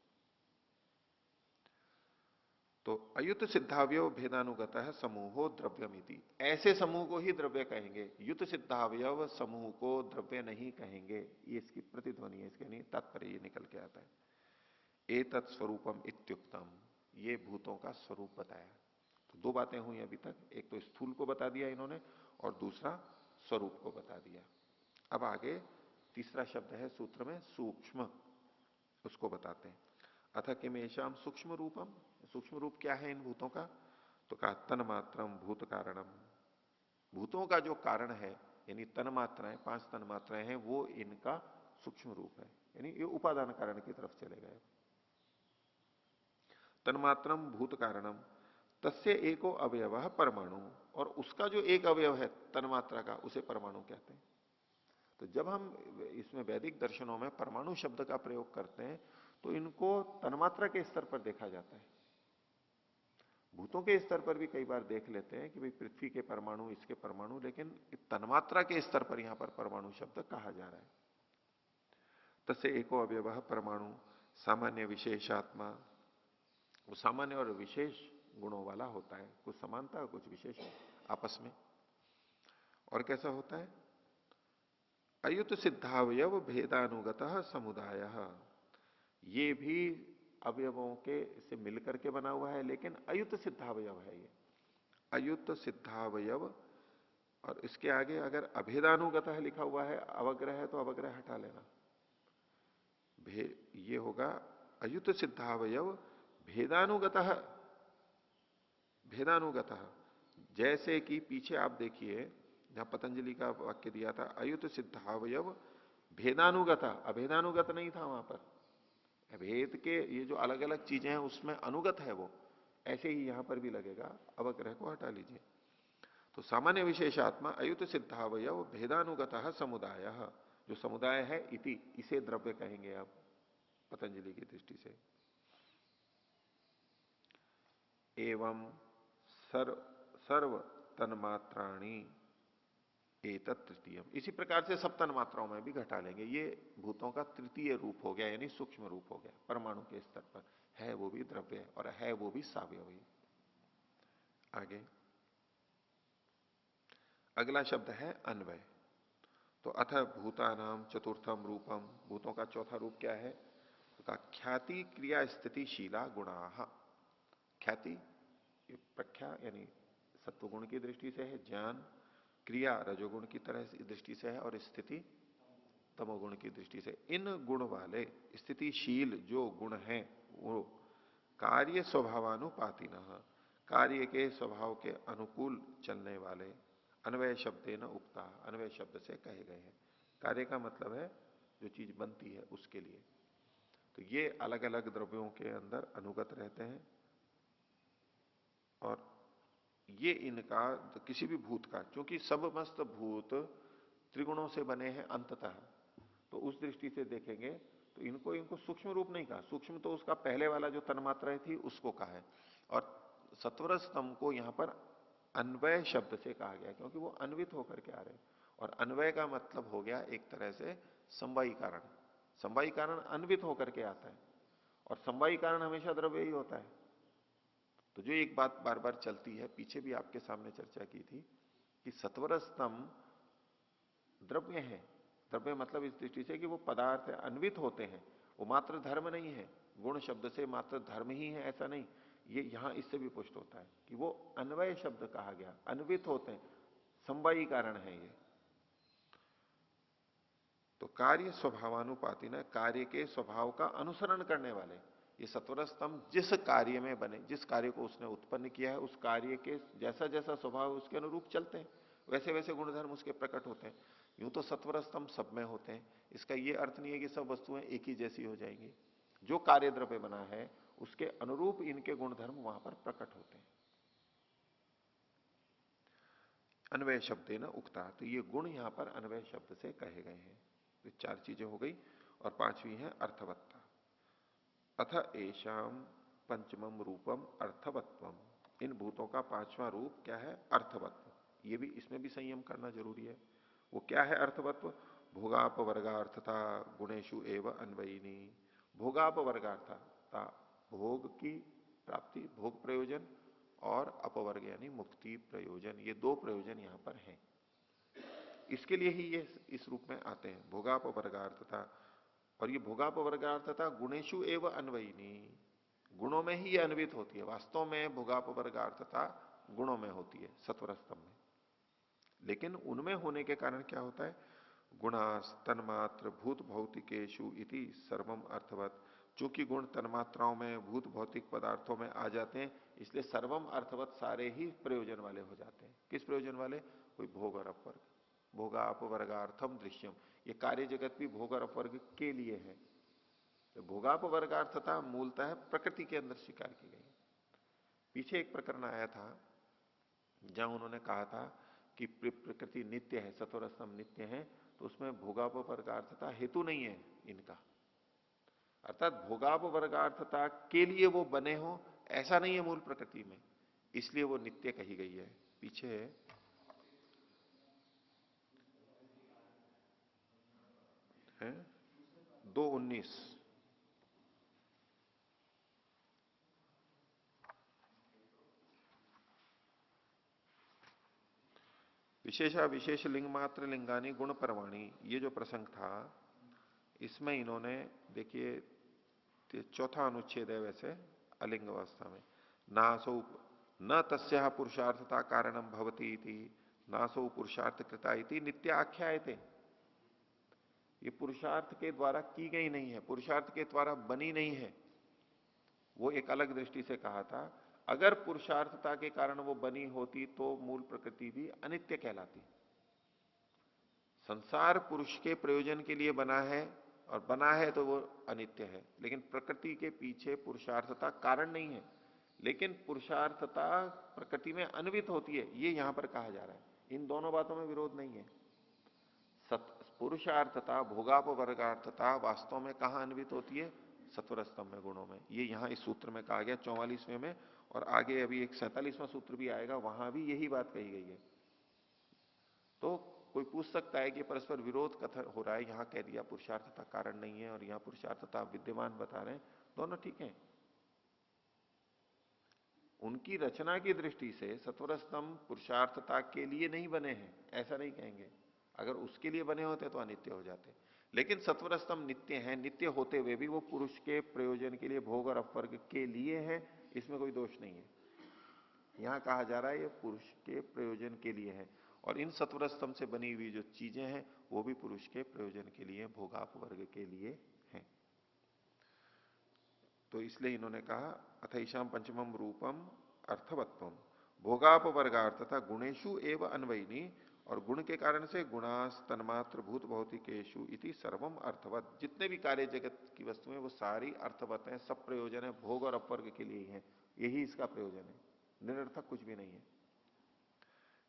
तो अयुत सिद्धावयव भेदानुगत है समूहो द्रव्यमिति, ऐसे समूह को ही द्रव्य कहेंगे, युत सिद्धावयव समूह को द्रव्य नहीं कहेंगे। ये इसकी प्रतिध्वनि है, इसके नहीं तात्पर्य ये निकल के आता है। एतत् स्वरूपम इत्युक्तम, ये भूतों का स्वरूप बताया। तो दो बातें हुई अभी तक, एक तो स्थूल को बता दिया इन्होंने और दूसरा स्वरूप को बता दिया। अब आगे तीसरा शब्द है सूत्र में सूक्ष्म, उसको बताते हैं। अथ किमेशाम सूक्ष्म रूपम, सूक्ष्म रूप क्या है इन भूतों का? तो कहा तन्मात्रम भूत कारणम, भूतों का जो कारण है यानी तन्मात्राएं, 5 तन्मात्राएं हैं, वो इनका सूक्ष्म रूप है, यानी ये उपादान कारण की तरफ चले गए। तन्मात्रम भूत कारणम तस्य एको अवयव परमाणु, और उसका जो एक अवयव है तन्मात्रा का उसे परमाणु कहते हैं। तो जब हम इसमें वैदिक दर्शनों में परमाणु शब्द का प्रयोग करते हैं तो इनको तन्मात्रा के स्तर पर देखा जाता है। भूतों के स्तर पर भी कई बार देख लेते हैं कि भाई पृथ्वी के परमाणु, इसके परमाणु, लेकिन तन्मात्रा के स्तर पर यहां पर परमाणु शब्द कहा जा रहा है। तस्य एको अवयव परमाणु सामान्य विशेषात्मा, वो सामान्य और विशेष गुणों वाला होता है, कुछ समानता कुछ विशेष आपस में। और कैसा होता है? अयुत सिद्धावयव भेदानुगत समुदाय, ये भी अवयवों के से मिलकर के बना हुआ है, लेकिन अयुत सिद्धावयव है ये, अयुत सिद्धावयव। और इसके आगे अगर अभेदानुगत लिखा हुआ है, अवग्रह है तो अवग्रह हटा लेना, ये होगा अयुत सिद्धावयव भेदानुगत, भेदानुगत। जैसे कि पीछे आप देखिए जहां पतंजलि का वाक्य दिया था, अयुत सिद्धावयव भेदानुगत, अभेदानुगत नहीं था वहां पर। भेद के ये जो अलग अलग चीजें हैं उसमें अनुगत है वो, ऐसे ही यहां पर भी लगेगा। अवग्रह को हटा लीजिए। तो सामान्य विशेषात्मा अयुत सिद्धावय वो भेदानुगत समुदाय, जो समुदाय है इति, इसे द्रव्य कहेंगे आप पतंजलि की दृष्टि से। एवं सर्व तन्मात्राणी एतत् तृतीयम, इसी प्रकार से सब तन्मात्राओं में भी घटा लेंगे। ये भूतों का तृतीय रूप हो गया, यानी सूक्ष्म रूप हो गया, परमाणु के स्तर पर है वो भी द्रव्य और है वो भी सावयवी। आगे अगला शब्द है अन्वय। तो अथ भूतानाम चतुर्थम रूपम, भूतों का चौथा रूप क्या है? तो कहा ख्याति क्रिया स्थितिशीला गुणा। ख्याति प्रख्या यानी सत्वगुण की दृष्टि से है, ज्ञान क्रिया रजोगुण की तरह से दृष्टि से है, और स्थिति तमोगुण की दृष्टि से। इन गुण वाले स्थितिशील जो गुण हैं वो कार्य स्वभावानुपातिन, कार्य के स्वभाव के अनुकूल चलने वाले, अन्वय शब्दे न उक्ता, अन्वय शब्द से कहे गए हैं। कार्य का मतलब है जो चीज बनती है उसके लिए। तो ये अलग अलग द्रव्यों के अंदर अनुगत रहते हैं, और ये इनका तो किसी भी भूत का, क्योंकि सब मस्त भूत त्रिगुणों से बने हैं अंततः, तो उस दृष्टि से देखेंगे तो इनको सूक्ष्म रूप नहीं कहा। सूक्ष्म तो उसका पहले वाला जो तन्मात्राएं थी उसको कहा है, और सत्वर स्तंभ को यहां पर अन्वय शब्द से कहा गया क्योंकि वो अन्वित होकर के आ रहे हैं। और अन्वय का मतलब हो गया एक तरह से समवायी कारण। समवायी कारण अन्वित होकर के आता है, और समवायी कारण हमेशा द्रव्य ही होता है। तो जो एक बात बार बार चलती है, पीछे भी आपके सामने चर्चा की थी कि सत्वर स्तंभ द्रव्य है। द्रव्य मतलब इस दृष्टि से कि वो पदार्थ है, अन्वित होते हैं, वो मात्र धर्म नहीं है। गुण शब्द से मात्र धर्म ही है ऐसा नहीं, ये यहां इससे भी पुष्ट होता है कि वो अन्वय शब्द कहा गया, अन्वित होते हैं, समवायी कारण है ये। तो कार्य स्वभावानुपाति न, कार्य के स्वभाव का अनुसरण करने वाले। ये सत्वर स्तंभ जिस कार्य में बने, जिस कार्य को उसने उत्पन्न किया है, उस कार्य के जैसा जैसा स्वभाव उसके अनुरूप चलते हैं, वैसे वैसे गुणधर्म उसके प्रकट होते हैं। यूं तो सत्वर स्तंभ सब में होते हैं, इसका यह अर्थ नहीं है कि सब वस्तुएं एक ही जैसी हो जाएंगी। जो कार्य द्रव्य बना है उसके अनुरूप इनके गुणधर्म वहां पर प्रकट होते हैं। अन्वय शब्द न उक्ता, तो ये गुण यहां पर अन्वय शब्द से कहे गए हैं। तो चार चीजें हो गई, और पांचवी है अर्थवत्ता। अथ एशाम पंचमम रूपम अर्थवत्वम, इन भूतों का पांचवा रूप क्या है? अर्थवत्व। ये भी, इसमें भी संयम करना जरूरी है। वो क्या है अर्थवत्व? भोगापवर्गार्थता गुणेशु एव अन्वयिनी। भोगापवर्गार्थता, भोग की प्राप्ति, भोग प्रयोजन, और अपवर्ग यानी मुक्ति प्रयोजन, ये दो प्रयोजन यहां पर हैं। इसके लिए ही ये इस रूप में आते हैं, भोगापवर्गार्थता। और ये भोगापवर्गार्थता गुणेशु एव अन्वयिनी, गुणों में ही ये अन्वित होती है। वास्तव में भोगापवर्गार्थता गुणों में होती है सत्वर स्तंभ में, लेकिन उनमें होने के कारण क्या होता है? गुणास तन्मात्र भूत भौतिकेशु इति सर्वम अर्थवत, चूंकि गुण तन्मात्राओं में, भूत भौतिक पदार्थों में आ जाते हैं, इसलिए सर्वम अर्थवत, सारे ही प्रयोजन वाले हो जाते हैं। किस प्रयोजन वाले? कोई भोग और अपवर्ग। भोगापवर्गार्थम दृश्यम, ये कार्य जगत भी भोग और अपवर्ग के लिए है। तो भोगापवर्गार्थता मूलतः प्रकृति के अंदर स्वीकार की गई। पीछे एक प्रकरण आया था जहां उन्होंने कहा था कि प्रकृति नित्य है, सत्वर स्तंभ नित्य है, तो उसमें भोगापवर्गार्थता हेतु नहीं है इनका। अर्थात भोगापवर्गार्थता के लिए वो बने हो ऐसा नहीं है मूल प्रकृति में, इसलिए वो नित्य कही गई है। पीछे है 2:19, विशेषा विशेष लिंग मात्र लिंगानी गुण परवाणी, ये जो प्रसंग था इसमें इन्होंने देखिए चौथा अनुच्छेद है वैसे अलिंग अवस्था में, नासौ न तस्या पुरुषार्थता कारणम भवती इति नासौ पुरुषार्थ कृता इति नित्य आख्यायते। ये पुरुषार्थ के द्वारा की गई नहीं है, पुरुषार्थ के द्वारा बनी नहीं है। वो एक अलग दृष्टि से कहा था, अगर पुरुषार्थता के कारण वो बनी होती तो मूल प्रकृति भी अनित्य कहलाती। संसार पुरुष के प्रयोजन के लिए बना है, और बना है तो वो अनित्य है, लेकिन प्रकृति के पीछे पुरुषार्थता कारण नहीं है, लेकिन पुरुषार्थता प्रकृति में अन्वित होती है, ये यहां पर कहा जा रहा है। इन दोनों बातों में विरोध नहीं है। पुरुषार्थता, भोगापवर्गार्थता वास्तव में कहां अन्वित होती है? सत्वर स्तंभ में, गुणों में। ये यहां इस सूत्र में कहा गया 44वें में, और आगे अभी एक 47वां सूत्र भी आएगा, वहां भी यही बात कही गई है। तो कोई पूछ सकता है कि परस्पर विरोध कथन हो रहा है, यहां कह दिया पुरुषार्थता कारण नहीं है और यहां पुरुषार्थता विद्यमान बता रहे हैं, दोनों ठीक है। उनकी रचना की दृष्टि से सत्वर स्तंभ पुरुषार्थता के लिए नहीं बने हैं, ऐसा नहीं कहेंगे। अगर उसके लिए बने होते तो अनित्य हो जाते, लेकिन सत्वर स्तंभ नित्य हैं, नित्य होते हुए भी वो पुरुष के प्रयोजन के लिए, भोग और अपवर्ग के लिए है, इसमें कोई दोष नहीं है। यहां कहा जा रहा है ये पुरुष के प्रयोजन के लिए है, और इन सत्वर स्तंभ से बनी हुई जो चीजें हैं वो भी पुरुष के प्रयोजन के लिए, भोगापवर्ग के लिए हैं। तो इसलिए इन्होंने कहा अथ ईशाम पंचमम रूपम अर्थवत्वम भोगापवर्गार्थ तथा गुणेशु एवं अन्वयिनी, और गुण के कारण से गुणास तन्मात्र भूत भौतिकेशु इति सर्वम अर्थवत। जितने भी कार्य जगत की वस्तुएं वो सारी अर्थवत हैं, सब प्रयोजन है, भोग और अपवर्ग के लिए ही है, यही इसका प्रयोजन है, निरर्थक कुछ भी नहीं है।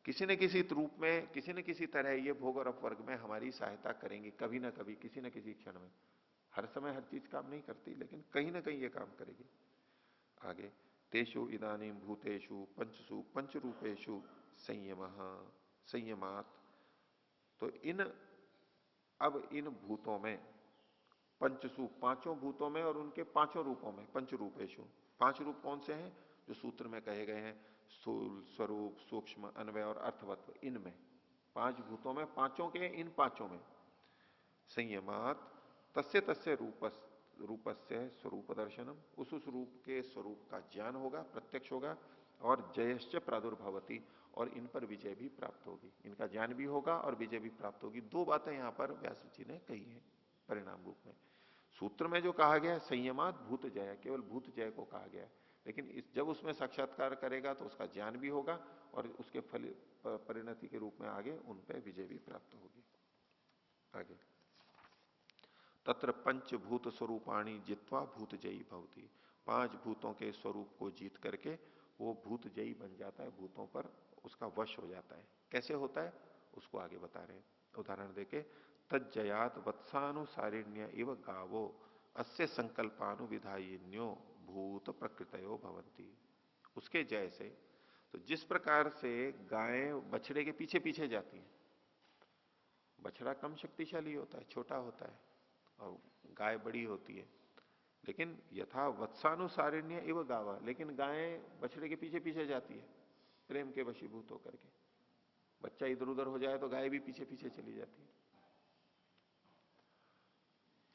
किसी न किसी रूप में, किसी न किसी तरह ये भोग और अपवर्ग में हमारी सहायता करेंगे, कभी ना कभी, किसी न किसी क्षण में। हर समय हर चीज काम नहीं करती, लेकिन कहीं ना कहीं ये काम करेगी। आगे तेषु इदानीम भूतेषु पंचसु पंचरूपेषु संयमात, तो अब इन भूतों में, पंचसु पांचों भूतों में और उनके पांचों रूपों में, पंच रूपेशु, पांच रूप कौन से हैं जो सूत्र में कहे गए हैं? स्थूल, स्वरूप, सूक्ष्म, अन्वय और अर्थवत्व। इनमें पांच भूतों में, पांचों के इन पांचों में संयमात तस्य तस्य रूपस्य स्वरूप दर्शनम, उस रूप के स्वरूप का ज्ञान होगा, प्रत्यक्ष होगा, और जयश्च प्रादुर्भवती, और इन पर विजय भी प्राप्त होगी। इनका ज्ञान भी होगा और विजय भी प्राप्त होगी। दो बातें यहां पर व्यास जी ने कही है परिणाम रूप में। सूत्र में जो कहा गया है संयमात भूत जय, केवल भूत जय को कहा गया है, लेकिन जब उसमें साक्षात्कार करेगा तो उसका ज्ञान भी होगा और उसके फल परिणति के रूप में आगे उन पर विजय भी प्राप्त होगी। आगे तत्र पंचभूत स्वरूपाणी जित्वा भूत जयी भवती, पांच भूतों के स्वरूप को जीत करके वो भूत जयी बन जाता है, भूतों पर उसका वश हो जाता है। कैसे होता है उसको आगे बता रहे हैं, उदाहरण देके तज्जयात वत्सानुसारिण्य इव गावो अस्य संकल्पानुविधायिन्यो भूत प्रकृतयो भवंती। उसके जैसे, तो जिस प्रकार से गाय बछड़े के पीछे पीछे जाती है, बछड़ा कम शक्तिशाली होता है, छोटा होता है, और गाय बड़ी होती है, लेकिन यथा वत्सानुसारिण्य एव गावा, लेकिन गाय बछड़े के पीछे पीछे जाती है प्रेम के वशीभूत होकर के। बच्चा इधर उधर हो जाए तो गाय भी पीछे पीछे चली जाती है।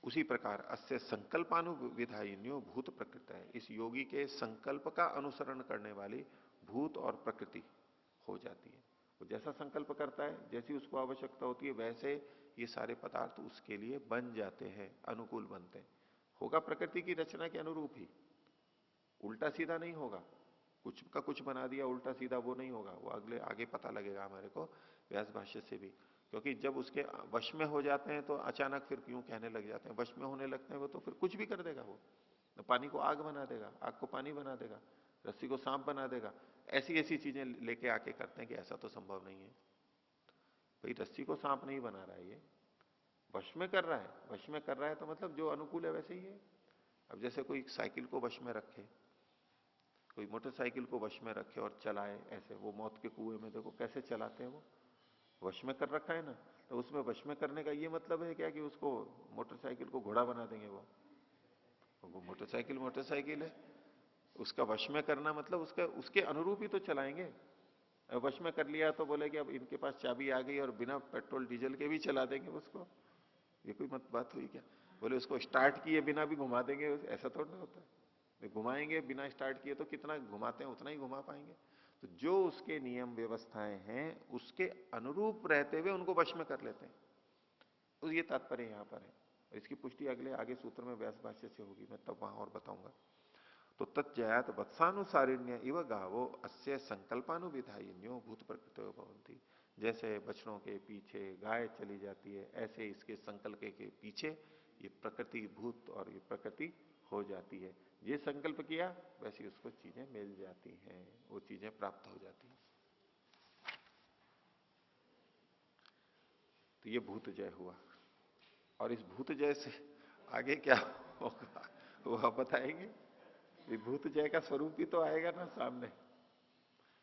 उसी प्रकार अस्य संकल्पानुविधायिन्यो भूत प्रकृति है, इस योगी के संकल्प का अनुसरण करने वाली भूत और प्रकृति हो जाती है। वो जैसा संकल्प करता है, जैसी उसको आवश्यकता होती है, वैसे ये सारे पदार्थ उसके लिए बन जाते हैं, अनुकूल बनते हैं। होगा प्रकृति की रचना के अनुरूप ही, उल्टा सीधा नहीं होगा। कुछ का कुछ बना दिया उल्टा सीधा, वो नहीं होगा। वो अगले आगे पता लगेगा हमारे को व्यास भाष्य से भी, क्योंकि जब उसके वश में हो जाते हैं तो अचानक फिर क्यों कहने लग जाते हैं, वश में होने लगते हैं वो तो फिर कुछ भी कर देगा। वो पानी को आग बना देगा, आग को पानी बना देगा, रस्सी को सांप बना देगा, ऐसी ऐसी चीजें लेके आके करते हैं कि ऐसा तो संभव नहीं है। भाई रस्सी को सांप नहीं बना रहा है, ये वश में कर रहा है। वश में कर रहा है तो मतलब जो अनुकूल है वैसे ही है। अब जैसे कोई साइकिल को वश में रखे, कोई मोटरसाइकिल को वश में रखे और चलाए ऐसे, वो मौत के कुएं में देखो कैसे चलाते हैं, वो वश में कर रखा है ना। तो उसमें वश में करने का ये मतलब है क्या कि उसको मोटरसाइकिल को घोड़ा बना देंगे? वो मोटरसाइकिल मोटरसाइकिल है, उसका वश में करना मतलब उसके अनुरूप ही तो चलाएंगे। वश में कर लिया तो बोले कि अब इनके पास चाबी आ गई और बिना पेट्रोल डीजल के भी चला देंगे उसको, ये कोई बात हुई क्या? बोले उसको स्टार्ट किए बिना भी घुमा देंगे, ऐसा थोड़ा होता है। घुमाएंगे बिना स्टार्ट किए तो कितना घुमाते हैं उतना ही घुमा पाएंगे। तो जो उसके नियम व्यवस्थाएं हैं उसके अनुरूप रहते हुए उनको वश में कर लेते हैं, तो ये तात्पर्य यहां पर है। और इसकी पुष्टि अगले आगे सूत्र में व्यास भाष्य से होगी, मैं तब वहां और बताऊंगा। तो तज्जयात वत्सानुसारिण्य इव गावो अस्य संकल्पानुविधायिन्यो भूत प्रकृतो भवन्ति। जैसे बछड़ों के पीछे गाय चली जाती है, ऐसे इसके संकल्प के पीछे ये प्रकृति भूत और ये प्रकृति हो जाती है। ये संकल्प किया वैसी उसको चीजें मिल जाती हैं, वो चीजें प्राप्त हो जाती हैं। तो ये भूत जय हुआ। और इस भूत जय से आगे क्या होगा वो आप बताएंगे। ये भूत जय का स्वरूप भी तो आएगा ना सामने,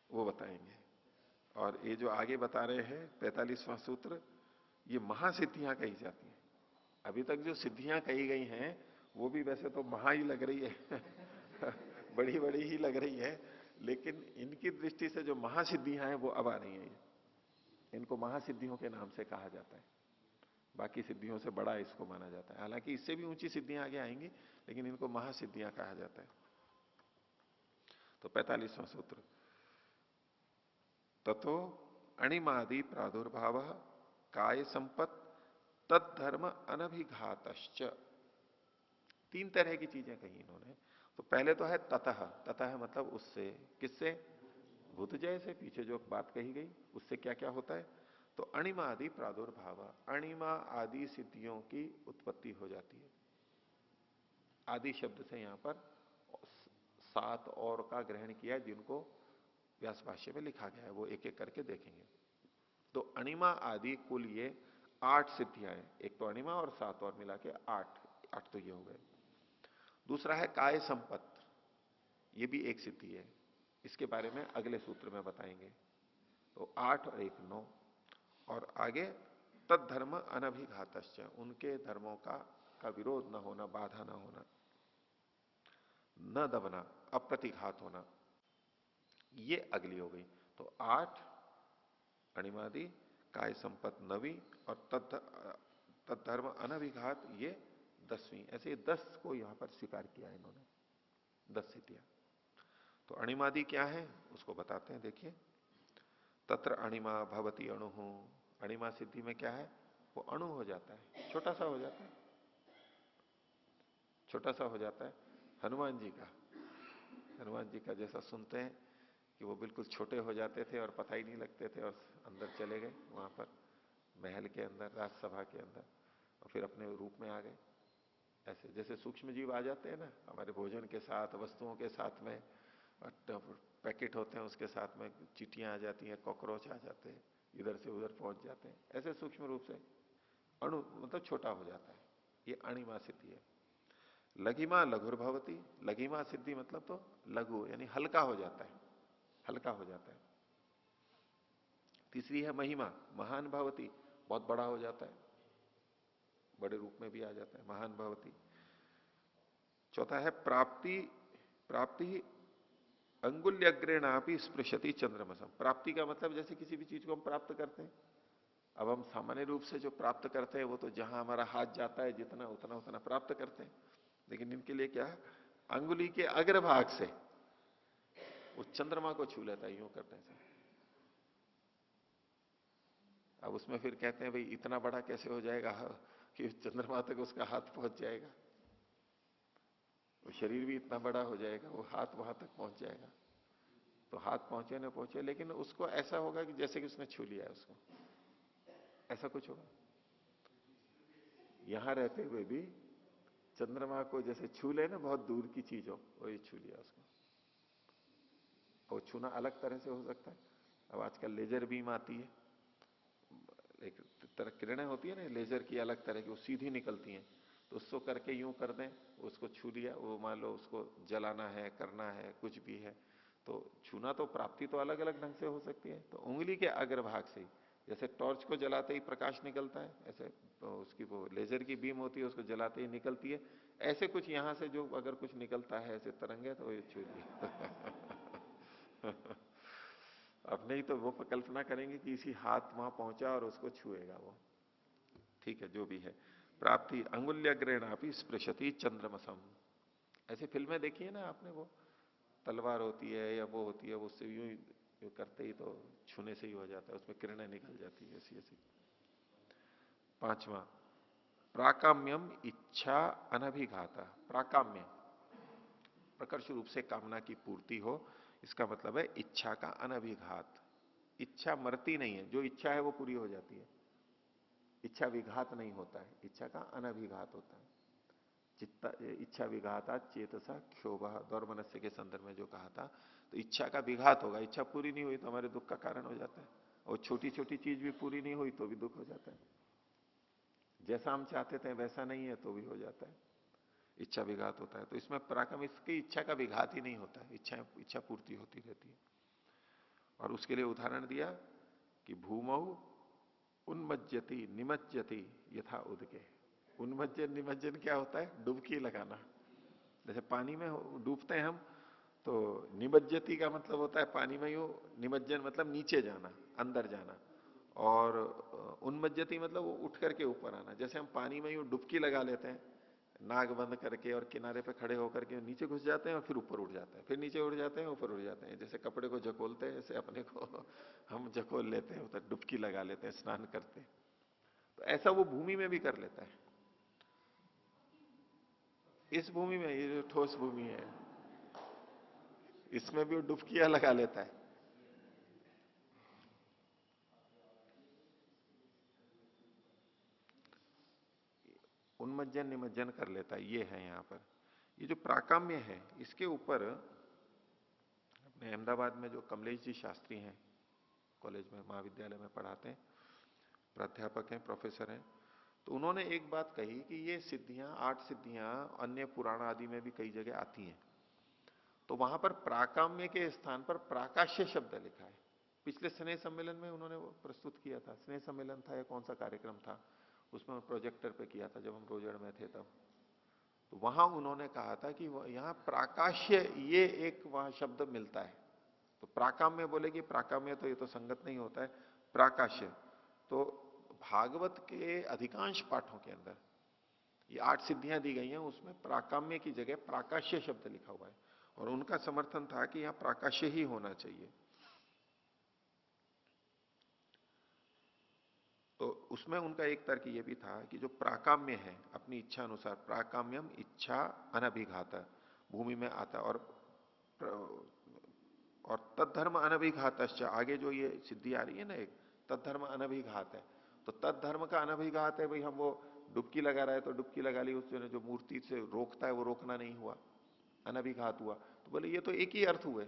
वो बताएंगे। और ये जो आगे बता रहे हैं 45वां सूत्र, ये महासिद्धियां कही जाती हैं। अभी तक जो सिद्धियां कही गई हैं वो भी वैसे तो महा ही लग रही है बड़ी बड़ी ही लग रही है, लेकिन इनकी दृष्टि से जो महासिद्धियां हैं वो अब आ रही हैं। इनको महासिद्धियों के नाम से कहा जाता है, बाकी सिद्धियों से बड़ा इसको माना जाता है। हालांकि इससे भी ऊंची सिद्धियां आगे आएंगी, लेकिन इनको महासिद्धियां कहा जाता है। तो 45वां सूत्र, ततो अणिमादि प्रादुर्भाव काय संपत तद्धर्म अनभिघातश्च। तीन तरह की चीजें कही इन्होंने। तो पहले तो है ततः, ततः मतलब उससे, किससे? भूत जय से, पीछे जो बात कही गई उससे क्या क्या होता है। तो अणिमा आदि प्रादुर्भाव, अणिमा आदि सिद्धियों की उत्पत्ति हो जाती है। आदि शब्द से यहां पर 7 और का ग्रहण किया है, जिनको व्यास भाष्य में लिखा गया है, वो एक एक करके देखेंगे। तो अणिमा आदि कुल ये 8 सिद्धियां हैं। एक तो अणिमा और 7 और मिला के 8 तो ये हो गए। दूसरा है काय संपत्त, ये भी एक सिद्धि है, इसके बारे में अगले सूत्र में बताएंगे। तो 8 और 1 9। और आगे तद्धर्म अनभिघातश्च, उनके धर्मों का विरोध न होना, बाधा न होना, न दबना, अप्रतिघात होना, ये अगली हो गई। तो 8 अणिमादि, काय संपत 9वीं, और तद्धर्म अनभिघात ये 10वीं। ऐसे 10 को यहां पर स्वीकार किया इन्होंने, 10 सिद्धियां। तो अणिमादि क्या है उसको बताते हैं, देखिए। तत्र अणिमा भवती अणु, अणिमा सिद्धि में क्या है, वो अणु हो जाता है, छोटा सा हो जाता है, छोटा सा हो जाता है। हनुमान जी का जैसा सुनते हैं कि वो बिल्कुल छोटे हो जाते थे और पता ही नहीं लगते थे, और अंदर चले गए वहां पर महल के अंदर, राजसभा के अंदर, और फिर अपने रूप में आ गए। ऐसे जैसे सूक्ष्म जीव आ जाते हैं ना हमारे भोजन के साथ, वस्तुओं के साथ में, पैकेट होते हैं उसके साथ में, चिट्ठियां आ जाती हैं, कॉकरोच आ जाते हैं, इधर से उधर पहुंच जाते हैं, ऐसे सूक्ष्म रूप से अणु मतलब छोटा हो जाता है। ये अणिमा सिद्धि है। लघिमा लघुर्भवती, लघिमा सिद्धि मतलब तो लघु यानी हल्का हो जाता है, हल्का हो जाता है। तीसरी है महिमा, महान भवती, बहुत बड़ा हो जाता है, बड़े रूप में भी आ जाता है, महान भवती। चौथा है प्राप्ति अंगुल्यग्रेणापि स्पृशति चंद्रमसम। प्राप्ति का मतलब जैसे किसी भी चीज को हम प्राप्त करते हैं, अब हम सामान्य रूप से जो प्राप्त करते हैं वो तो जहां हमारा हाथ जाता है जितना उतना उतना प्राप्त करते हैं, लेकिन इनके लिए क्या है, अंगुली के अग्रभाग से वो चंद्रमा को छू लेता है यूं करने से। अब उसमें फिर कहते हैं भाई इतना बड़ा कैसे हो जाएगा कि चंद्रमा तक उसका हाथ पहुंच जाएगा, वो शरीर भी इतना बड़ा हो जाएगा, वो हाथ वहां तक पहुंच जाएगा। तो हाथ पहुंचे ना पहुंचे, लेकिन उसको ऐसा होगा कि जैसे कि उसने छू लिया है उसको, ऐसा कुछ होगा। यहां रहते हुए भी चंद्रमा को जैसे छू ले ना, बहुत दूर की चीज हो, वो ये छू लिया उसको। वो छूना अलग तरह से हो सकता है। अब आजकल लेजर बीम आती है, एक तरह किरणें होती है ना लेजर की अलग तरह की, वो सीधी निकलती हैं, तो उसको करके यूं कर दें, उसको छू लिया, वो मान लो उसको जलाना है, करना है, कुछ भी है, तो छूना तो प्राप्ति तो अलग अलग ढंग से हो सकती है। तो उंगली के अग्रभाग से, जैसे टॉर्च को जलाते ही प्रकाश निकलता है, ऐसे तो उसकी वो लेजर की बीम होती है, उसको जलाते ही निकलती है, ऐसे कुछ यहां से जो अगर कुछ निकलता है ऐसे तरंगे, तो ये छू लिया अब नहीं तो वो कल्पना करेंगे कि इसी हाथ वहां पहुंचा और उसको छुएगा वो। ठीक है, जो भी है। प्राप्ति अंगुल्यग्रेणापि स्पृशति चंद्रमसम। ऐसे फिल्में देखी है ना आपने, वो तलवार होती है या वो होती है, वो उससे यूं करते ही तो छूने से ही हो जाता है, उसमें किरणें निकल जाती है ऐसी ऐसी। 5वां प्राकाम्यम इच्छा अनभिघाता। प्राकाम्य प्रकर्ष रूप से कामना की पूर्ति हो, इसका मतलब है इच्छा का अनभिघात, इच्छा मरती नहीं है, जो इच्छा है वो पूरी हो जाती है। इच्छा विघात नहीं होता है, इच्छा का अनभिघात होता है। चित्ता इच्छा विघाता चेतसा क्षोभ, दौर्मनस्य के संदर्भ में जो कहा था, तो इच्छा का विघात होगा, इच्छा पूरी नहीं हुई तो हमारे दुख का कारण हो जाता है, और छोटी छोटी चीज भी पूरी नहीं हुई तो भी दुख हो जाता है। जैसा हम चाहते थे वैसा नहीं है तो भी हो जाता है, इच्छा विघात होता है। तो इसमें पराक्रम, इसकी इच्छा का विघात ही नहीं होता है, इच्छा पूर्ति होती रहती है। और उसके लिए उदाहरण दिया कि भूमौ उन्मज्जति निमज्जति यथा उदके। उन्मज्जन निमज्जन क्या होता है? डुबकी लगाना। जैसे पानी में डूबते हैं हम, तो निमज्जति का मतलब होता है पानी में यूं, निमज्जन मतलब नीचे जाना, अंदर जाना, और उन्मज्जति मतलब वो उठ करके ऊपर आना। जैसे हम पानी में यूं डुबकी लगा लेते हैं, नाक बंद करके और किनारे पे खड़े होकर के नीचे घुस जाते हैं और फिर ऊपर उठ जाते हैं, फिर नीचे उड़ जाते हैं, ऊपर उड़ जाते हैं। जैसे कपड़े को झकोलते हैं ऐसे अपने को हम झकोल लेते हैं, उधर डुबकी लगा लेते हैं स्नान करते हैं। तो ऐसा वो भूमि में भी कर लेता है। इस भूमि में, ये जो ठोस भूमि है, इसमें भी वो डुबकियां लगा लेता है। उन्मज्जन निमज्जन कर लेता है, ये है यहां पर। ये जो प्राकाम्य है, इसके ऊपर अपने अहमदाबाद में जो कमलेश जी शास्त्री हैं, कॉलेज में महाविद्यालय में पढ़ाते हैं, प्राध्यापक हैं, प्रोफेसर हैं, तो उन्होंने एक बात कही कि ये सिद्धियां, 8 सिद्धियां अन्य पुराण आदि में भी कई जगह आती हैं। तो वहां पर प्राकाम्य के स्थान पर प्राकाश्य शब्द लिखा है। पिछले स्नेह सम्मेलन में उन्होंने वो प्रस्तुत किया था, स्नेह सम्मेलन था या कौन सा कार्यक्रम था, उसमें प्रोजेक्टर पे किया था जब हम रोजड़ में थे तब। तो वहां उन्होंने कहा था कि यहाँ प्राकाश्य, ये एक वहां शब्द मिलता है। तो प्राकाम्य बोले कि प्राकाम्य तो ये तो संगत नहीं होता है, प्राकाश्य। तो भागवत के अधिकांश पाठों के अंदर ये 8 सिद्धियां दी गई हैं, उसमें प्राकाम्य की जगह प्राकाश्य शब्द लिखा हुआ है, और उनका समर्थन था कि यहां प्राकाश्य ही होना चाहिए। तो उसमें उनका एक तर्क ये भी था कि जो प्राकाम्य है, अपनी इच्छा अनुसार, प्राकाम्यम इच्छा अनभिघात, भूमि में आता, और तत्धर्म अनभिघात, आगे जो ये सिद्धि आ रही है ना एक, तत्धर्म अनभिघात है। तो तत्धर्म का अनभिघात है, भाई हम वो डुबकी लगा रहे हैं तो डुबकी लगा ली, उसने जो मूर्ति से रोकता है वो रोकना नहीं हुआ, अनभिघात हुआ। तो बोले ये तो एक ही अर्थ हुए,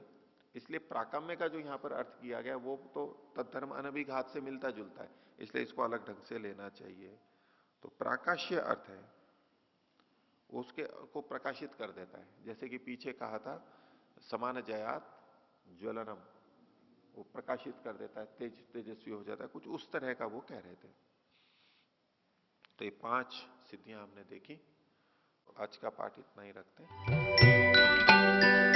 इसलिए प्राकाम्य का जो यहां पर अर्थ किया गया वो तो तत्धर्म अनभिघात से मिलता जुलता है, इसलिए इसको अलग ढंग से लेना चाहिए। तो प्राकाश्य अर्थ है, उसके को प्रकाशित कर देता है। जैसे कि पीछे कहा था समान जयात ज्वलनम, वो प्रकाशित कर देता है, तेजस्वी हो जाता है, कुछ उस तरह का वो कह रहे थे। तो ये 5 सिद्धियां हमने देखी। आज का पाठ इतना ही रखते हैं।